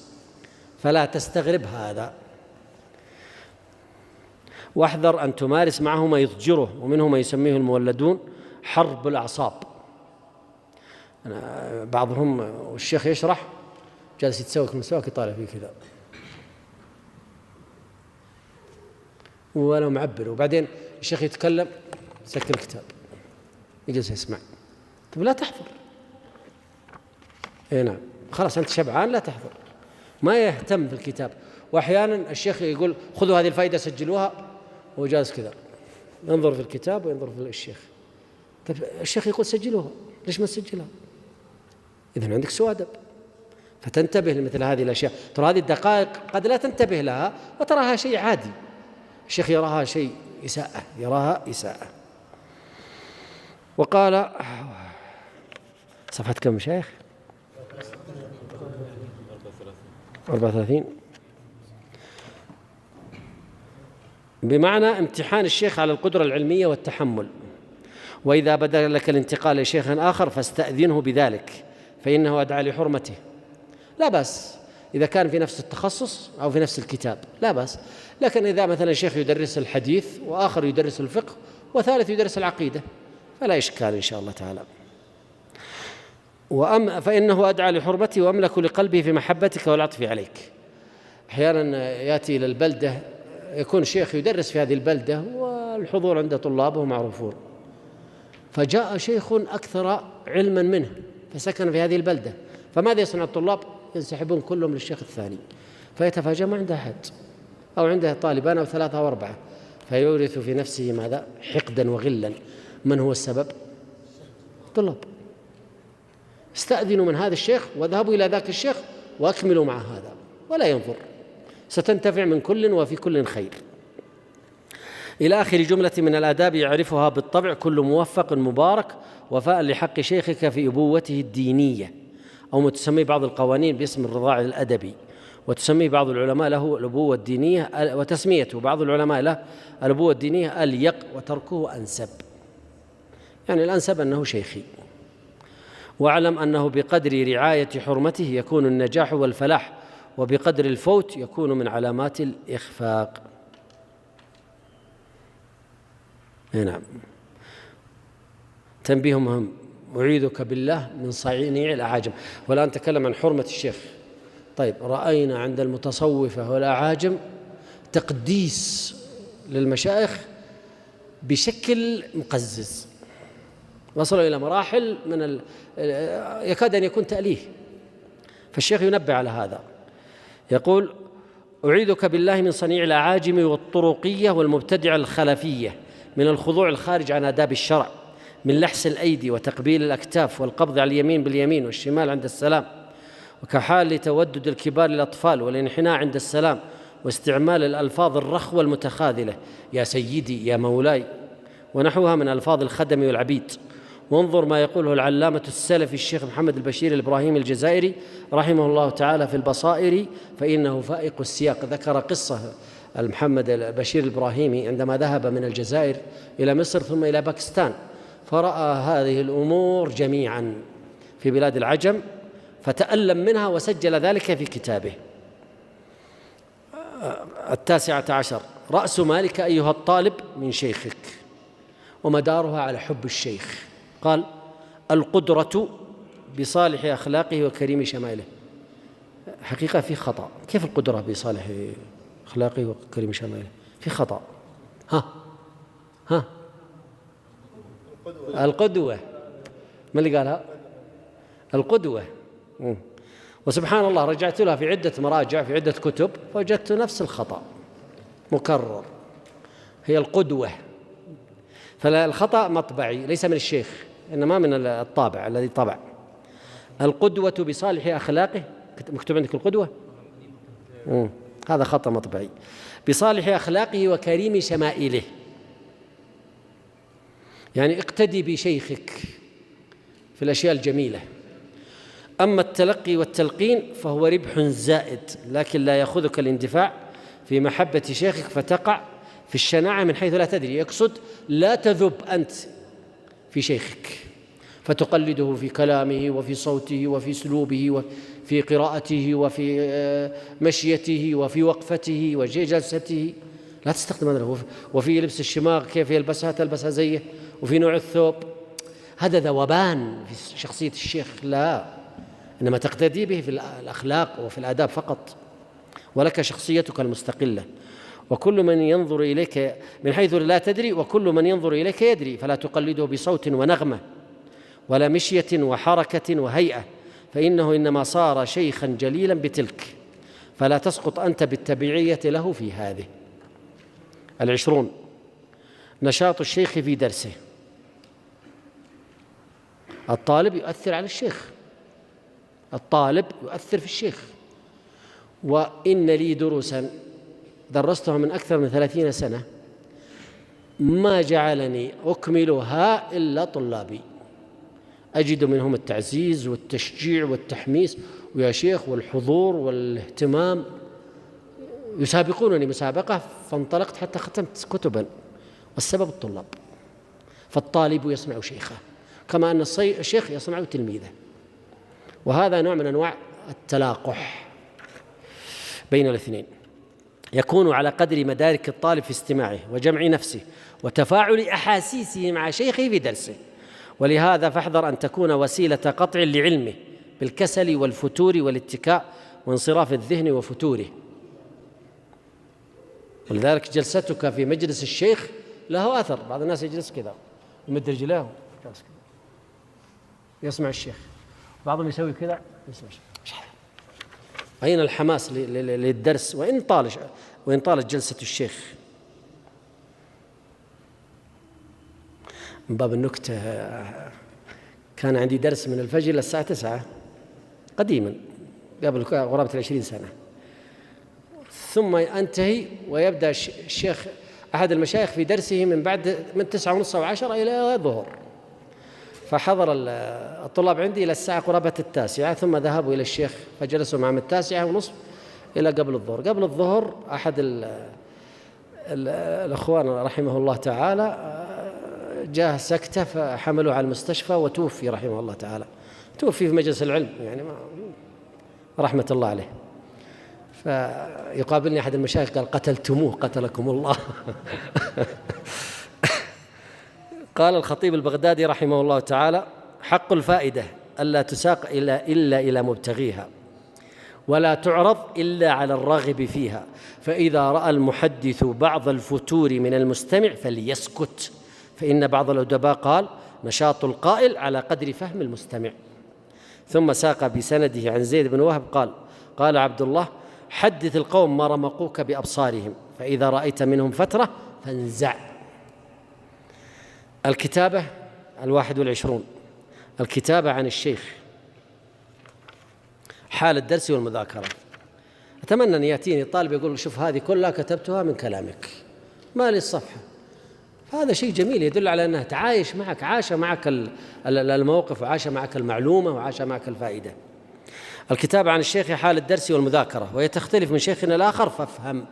فلا تستغرب هذا. واحذر أن تمارس معه ما يضجره، ومنه ما يسميه المولدون حرب الأعصاب. بعضهم والشيخ يشرح جالس يتسوق من سواك يطالع فيه كذا وأنا معبر، وبعدين الشيخ يتكلم سكر الكتاب يجلس يسمع. طيب لا تحضر. نعم، خلاص أنت شبعان لا تحضر، ما يهتم في الكتاب. وأحيانا الشيخ يقول خذوا هذه الفائدة سجلوها، وهو جالس كذا ينظر في الكتاب وينظر في الشيخ. طيب الشيخ يقول سجلوها، ليش ما تسجلها؟ إذن عندك سوء أدب. فتنتبه لمثل هذه الأشياء. ترى هذه الدقائق قد لا تنتبه لها وتراها شيء عادي، الشيخ يراها شيء إساءة، يراها إساءة. وقال صفحة كم شيخ؟ 34. بمعنى امتحان الشيخ على القدرة العلمية والتحمل. وإذا بدا لك الانتقال لشيخ آخر فاستأذنه بذلك، فإنه أدعى لحرمته. لا بأس إذا كان في نفس التخصص أو في نفس الكتاب، لا بأس. لكن إذا مثلا شيخ يدرس الحديث وآخر يدرس الفقه وثالث يدرس العقيدة فلا إشكال إن شاء الله تعالى. فإنه أدعى لحرمته وأملك لقلبه في محبتك والعطف عليك. أحيانا يأتي إلى البلدة، يكون شيخ يدرس في هذه البلدة والحضور عند طلابه معروفون، فجاء شيخ أكثر علما منه فسكن في هذه البلدة، فماذا يصنع الطلاب؟ ينسحبون كلهم للشيخ الثاني، فيتفاجأ ما عنده أحد، أو عنده طالبان أو 3 أو 4، فيورث في نفسه ماذا؟ حقدا وغلا. من هو السبب؟ طلاب. استأذنوا من هذا الشيخ واذهبوا إلى ذاك الشيخ وأكملوا مع هذا، ولا ينظر، ستنتفع من كل وفي كل خير. إلى آخر جملة من الآداب يعرفها بالطبع كل موفق مبارك وفاء لحق شيخك في أبوته الدينية، أو ما تسميه بعض القوانين باسم الرضاع الأدبي، وتسميه بعض العلماء له الأبوة الدينية، وتسميته بعض العلماء له الأبوة الدينية أليق وتركه أنسب، يعني الأنسب أنه شيخي. واعلم أنه بقدر رعاية حرمته يكون النجاح والفلاح، وبقدر الفوت يكون من علامات الإخفاق. نعم. تنبيه مهم: أعيذك بالله من صنيع الأعاجم. والآن نتكلم عن حرمة الشيخ. طيب، رأينا عند المتصوفة والأعاجم تقديس للمشايخ بشكل مقزز، وصلوا إلى مراحل من يكاد أن يكون تأليه. فالشيخ ينبه على هذا، يقول: أعيذك بالله من صنيع الأعاجم والطرقية والمبتدع الخلفية، من الخضوع الخارج عن آداب الشرع، من لحس الأيدي وتقبيل الأكتاف والقبض على اليمين باليمين والشمال عند السلام، وكحال تودد الكبار للأطفال والانحناء عند السلام، واستعمال الألفاظ الرخوة المتخاذلة، يا سيدي، يا مولاي، ونحوها من ألفاظ الخدم والعبيد. وانظر ما يقوله العلامة السلفي الشيخ محمد البشير الإبراهيمي الجزائري رحمه الله تعالى في البصائر، فإنه فائق السياق. ذكر قصة محمد البشير الإبراهيمي عندما ذهب من الجزائر إلى مصر ثم إلى باكستان، فرأى هذه الأمور جميعا في بلاد العجم، فتألم منها وسجل ذلك في كتابه. 19 رأس مالك أيها الطالب من شيخك، ومدارها على حب الشيخ. قال: القدرة بصالح أخلاقه وكريم شمائله. حقيقة في خطأ. كيف القدرة بصالح أخلاقه وكريم شمائله؟ في خطأ. القدوة. ما اللي قالها؟ القدوة. وسبحان الله رجعت لها في عدة مراجع في عدة كتب فوجدت نفس الخطأ مكرر، هي القدوة. فالخطأ مطبعي ليس من الشيخ، إنما من الطابع الذي طبع. القدوة بصالح أخلاقه، مكتوب عندك القدوة؟ هذا خطأ مطبعي. بصالح أخلاقه وكريم شمائله، يعني اقتدي بشيخك في الأشياء الجميلة. أما التلقي والتلقين فهو ربح زائد، لكن لا يأخذك الاندفاع في محبة شيخك فتقع في الشناعة من حيث لا تدري. يقصد لا تذب أنت في شيخك فتقلده في كلامه وفي صوته وفي اسلوبه وفي قراءته وفي مشيته وفي وقفته وجلسته، لا تستخدم هذا. وفي لبس الشماغ كيف يلبسها تلبسها زيه، وفي نوع الثوب. هذا ذوبان في شخصية الشيخ، لا، إنما تقتدي به في الأخلاق وفي الآداب فقط، ولك شخصيتك المستقلة. وكل من ينظر إليك من حيث لا تدري، وكل من ينظر إليك يدري، فلا تقلده بصوت ونغمة ولا مشية وحركة وهيئة، فإنه إنما صار شيخا جليلا بتلك، فلا تسقط أنت بالتبعية له في هذه. 20 نشاط الشيخ في درسه. الطالب يؤثر على الشيخ، الطالب يؤثر في الشيخ. وإن لي دروسا درستها من أكثر من 30 سنة ما جعلني أكملها إلا طلابي، أجد منهم التعزيز والتشجيع والتحميس ويا شيخ والحضور والاهتمام، يسابقونني مسابقة فانطلقت حتى ختمت كتبا، والسبب الطلاب. فالطالب يسمع شيخه كما أن الشيخ يسمع تلميذه، وهذا نوع من أنواع التلاقح بين الاثنين، يكون على قدر مدارك الطالب في استماعه وجمع نفسه وتفاعل أحاسيسه مع شيخه في درسه. ولهذا فاحذر أن تكون وسيلة قطع لعلمه بالكسل والفتور والاتكاء وانصراف الذهن وفتوره. ولذلك جلستك في مجلس الشيخ له أثر. بعض الناس يجلس كذا يمد رجلاه يسمع الشيخ، بعضهم يسوي كذا يسمع الشيخ. أين الحماس للدرس وإن طالت جلسة الشيخ؟ من باب النكتة، كان عندي درس من الفجر إلى الساعة 9 قديما قبل قرابة 20 سنة، ثم أنتهي ويبدأ الشيخ أحد المشايخ في درسه من 9:30 أو 10 إلى الظهر، فحضر الطلاب عندي إلى الساعة قرابة 9، ثم ذهبوا إلى الشيخ فجلسوا معه من 9:30 إلى قبل الظهر. قبل الظهر أحد الأخوان رحمه الله تعالى جاء سكتة فحملوه على المستشفى وتوفي رحمه الله تعالى، توفي في مجلس العلم يعني رحمة الله عليه. فيقابلني أحد المشايخ قال: قتلتموه قتلكم الله. قال الخطيب البغدادي رحمه الله تعالى: حق الفائدة ألا تساق إلا إلى مبتغيها، ولا تعرض إلا على الراغب فيها، فإذا رأى المحدث بعض الفتور من المستمع فليسكت، فإن بعض الأدباء قال: نشاط القائل على قدر فهم المستمع. ثم ساق بسنده عن زيد بن وهب قال: قال عبد الله: حدث القوم ما رمقوك بأبصارهم، فإذا رأيت منهم فترة فانزع. الكتابة 21 الكتابة عن الشيخ، حال الدرس والمذاكرة. أتمنى أن يأتيني طالب يقول شوف هذه كلها كتبتها من كلامك، ما لي الصفحة. هذا شيء جميل يدل على أنها تعايش معك، عاش معك الموقف، وعاش معك المعلومة، وعاش معك الفائدة. الكتابة عن الشيخ حال الدرس والمذاكرة، وهي تختلف من شيخ الآخر فافهم،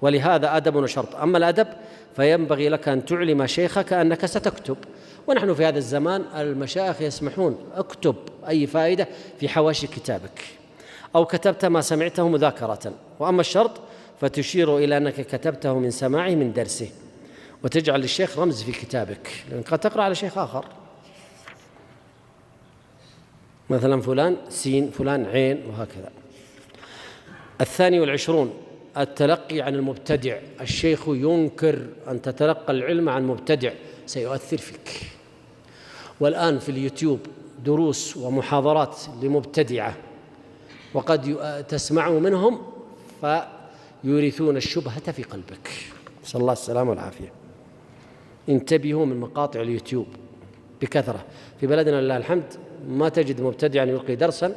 ولهذا أدب وشرط. أما الأدب فينبغي لك أن تعلم شيخك أنك ستكتب، ونحن في هذا الزمان المشايخ يسمحون اكتب أي فائدة في حواشي كتابك، أو كتبت ما سمعته مذاكرة. وأما الشرط فتشير إلى أنك كتبته من سماعه من درسه، وتجعل للشيخ رمز في كتابك، لأنك قد تقرأ على شيخ آخر، مثلا فلان سين فلان عين وهكذا. 22 التلقي عن المبتدع. الشيخ ينكر أن تتلقى العلم عن مبتدع، سيؤثر فيك. والآن في اليوتيوب دروس ومحاضرات لمبتدعة، وقد تسمع منهم فيورثون الشبهة في قلبك، نسأل الله السلامة والعافية. انتبهوا من مقاطع اليوتيوب بكثرة. في بلدنا لله الحمد ما تجد مبتدعا يلقي درسا،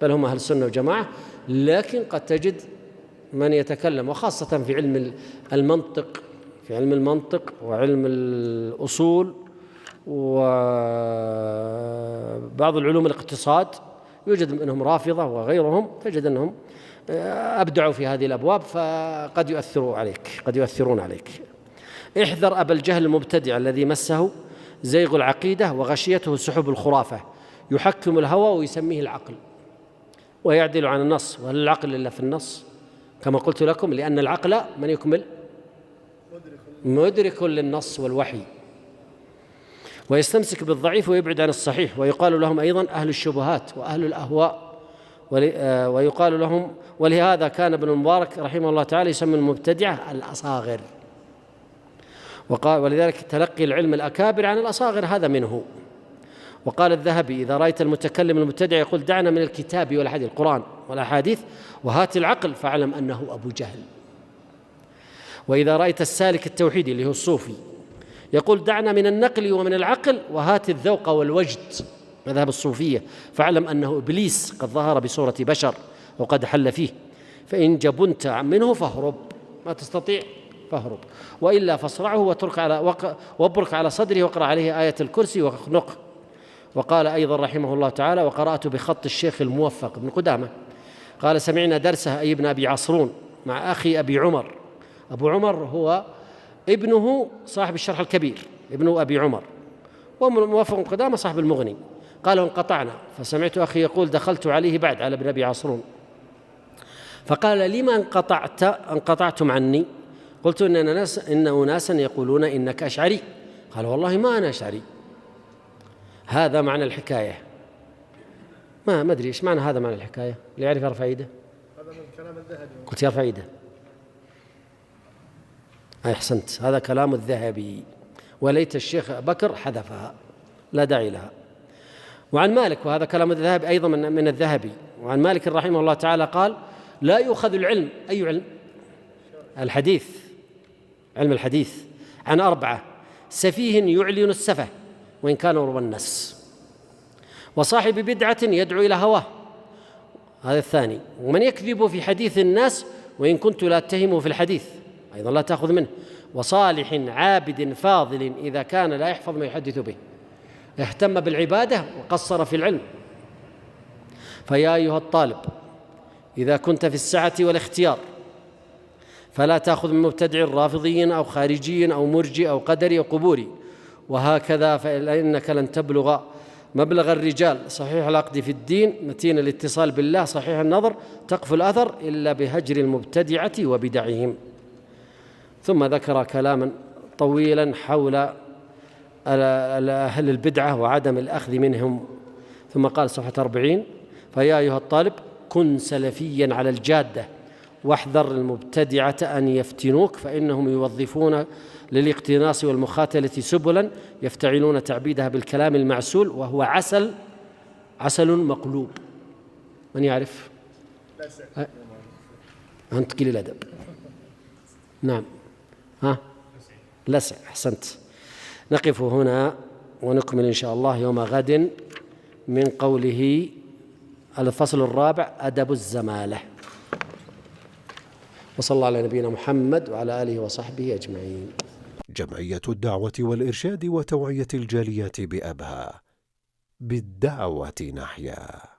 بل هم أهل السنة وجماعة، لكن قد تجد من يتكلم، وخاصة في علم المنطق، في علم المنطق وعلم الأصول وبعض العلوم الاقتصاد، يوجد منهم رافضة وغيرهم، تجد أنهم أبدعوا في هذه الأبواب، فقد يؤثرون عليك. احذر أبا الجهل المبتدع الذي مسه زيغ العقيدة وغشيته سحب الخرافة، يحكم الهوى ويسميه العقل ويعدل عن النص. وهل العقل إلا في النص؟ كما قلت لكم، لأن العقل من يكمل؟ مدرك للنص والوحي. ويستمسك بالضعيف ويبعد عن الصحيح. ويقال لهم أيضا أهل الشبهات وأهل الأهواء، ويقال لهم، ولهذا كان ابن المبارك رحمه الله تعالى يسمى المبتدعة الأصاغر، ولذلك تلقي العلم الأكابر عن الأصاغر هذا منه. وقال الذهبي إذا رأيت المتكلم المبتدع يقول دعنا من الكتاب والحديث، القرآن والأحاديث، وهات العقل، فاعلم أنه أبو جهل. وإذا رأيت السالك التوحيدي اللي هو الصوفي يقول دعنا من النقل ومن العقل وهات الذوق والوجد، مذهب الصوفية، فاعلم أنه إبليس قد ظهر بصورة بشر وقد حل فيه. فإن جبنت منه فاهرب، ما تستطيع فاهرب، وإلا فاصرعه وابرك على صدره واقرأ عليه آية الكرسي واخنقه. وقال أيضا رحمه الله تعالى: وقرأت بخط الشيخ الموفق ابن قدامة، قال: سمعنا درسه أي ابن أبي عصرون مع أخي أبي عمر. أبو عمر هو ابنه صاحب الشرح الكبير، ابن أبي عمر، وموفق بن قدامة صاحب المغني. قال: وانقطعنا، فسمعت أخي يقول: دخلت عليه بعد على ابن أبي عصرون، فقال: لما انقطعتم عني؟ قلت: إن أناسا يقولون إنك أشعري. قال: والله ما أنا أشعري. هذا معنى الحكاية. ما أدري إيش معنى هذا معنى الحكاية، اللي يعرف يرفع يده. هذا من كلام الذهبي. قلت يرفع يده. أحسنت، هذا كلام الذهبي، وليت الشيخ بكر حذفها، لا داعي لها. وعن مالك، وهذا كلام الذهبي أيضا من الذهبي، وعن مالك رحمه الله تعالى قال: لا يؤخذ العلم، أي علم؟ الحديث، علم الحديث، عن 4: سفيه يعلن السفه وإن كان روى النس، وصاحب بدعة يدعو إلى هواه، هذا الثاني، ومن يكذب في حديث الناس وإن كنت لا أتهمه في الحديث، أيضا لا تأخذ منه، وصالح عابد فاضل إذا كان لا يحفظ ما يحدث به، اهتم بالعبادة وقصر في العلم. فيا أيها الطالب، إذا كنت في السعة والاختيار فلا تأخذ من مبتدع رافضي أو خارجي أو مرجي أو قدري أو قبوري، وهكذا، فإنك لن تبلغ مبلغ الرجال صحيح العقد في الدين متين الاتصال بالله صحيح النظر تقفو الأثر إلا بهجر المبتدعة وبدعهم. ثم ذكر كلاما طويلا حول أهل البدعة وعدم الأخذ منهم، ثم قال صفحة 40: فيا أيها الطالب كن سلفيا على الجادة، واحذر المبتدعة أن يفتنوك، فإنهم يوظفون للاقتناص والمخاتلة سبلا يفتعلون تعبيدها بالكلام المعسول، وهو عسل مقلوب. من يعرف؟ أنت قليل الأدب. نعم، لسع، أحسنت. نقف هنا ونكمل إن شاء الله يوم غد من قوله الفصل الرابع: أدب الزمالة. وصلى الله على نبينا محمد وعلى آله وصحبه أجمعين. جمعية الدعوة والإرشاد وتوعية الجاليات بأبها، بالدعوة نحيا.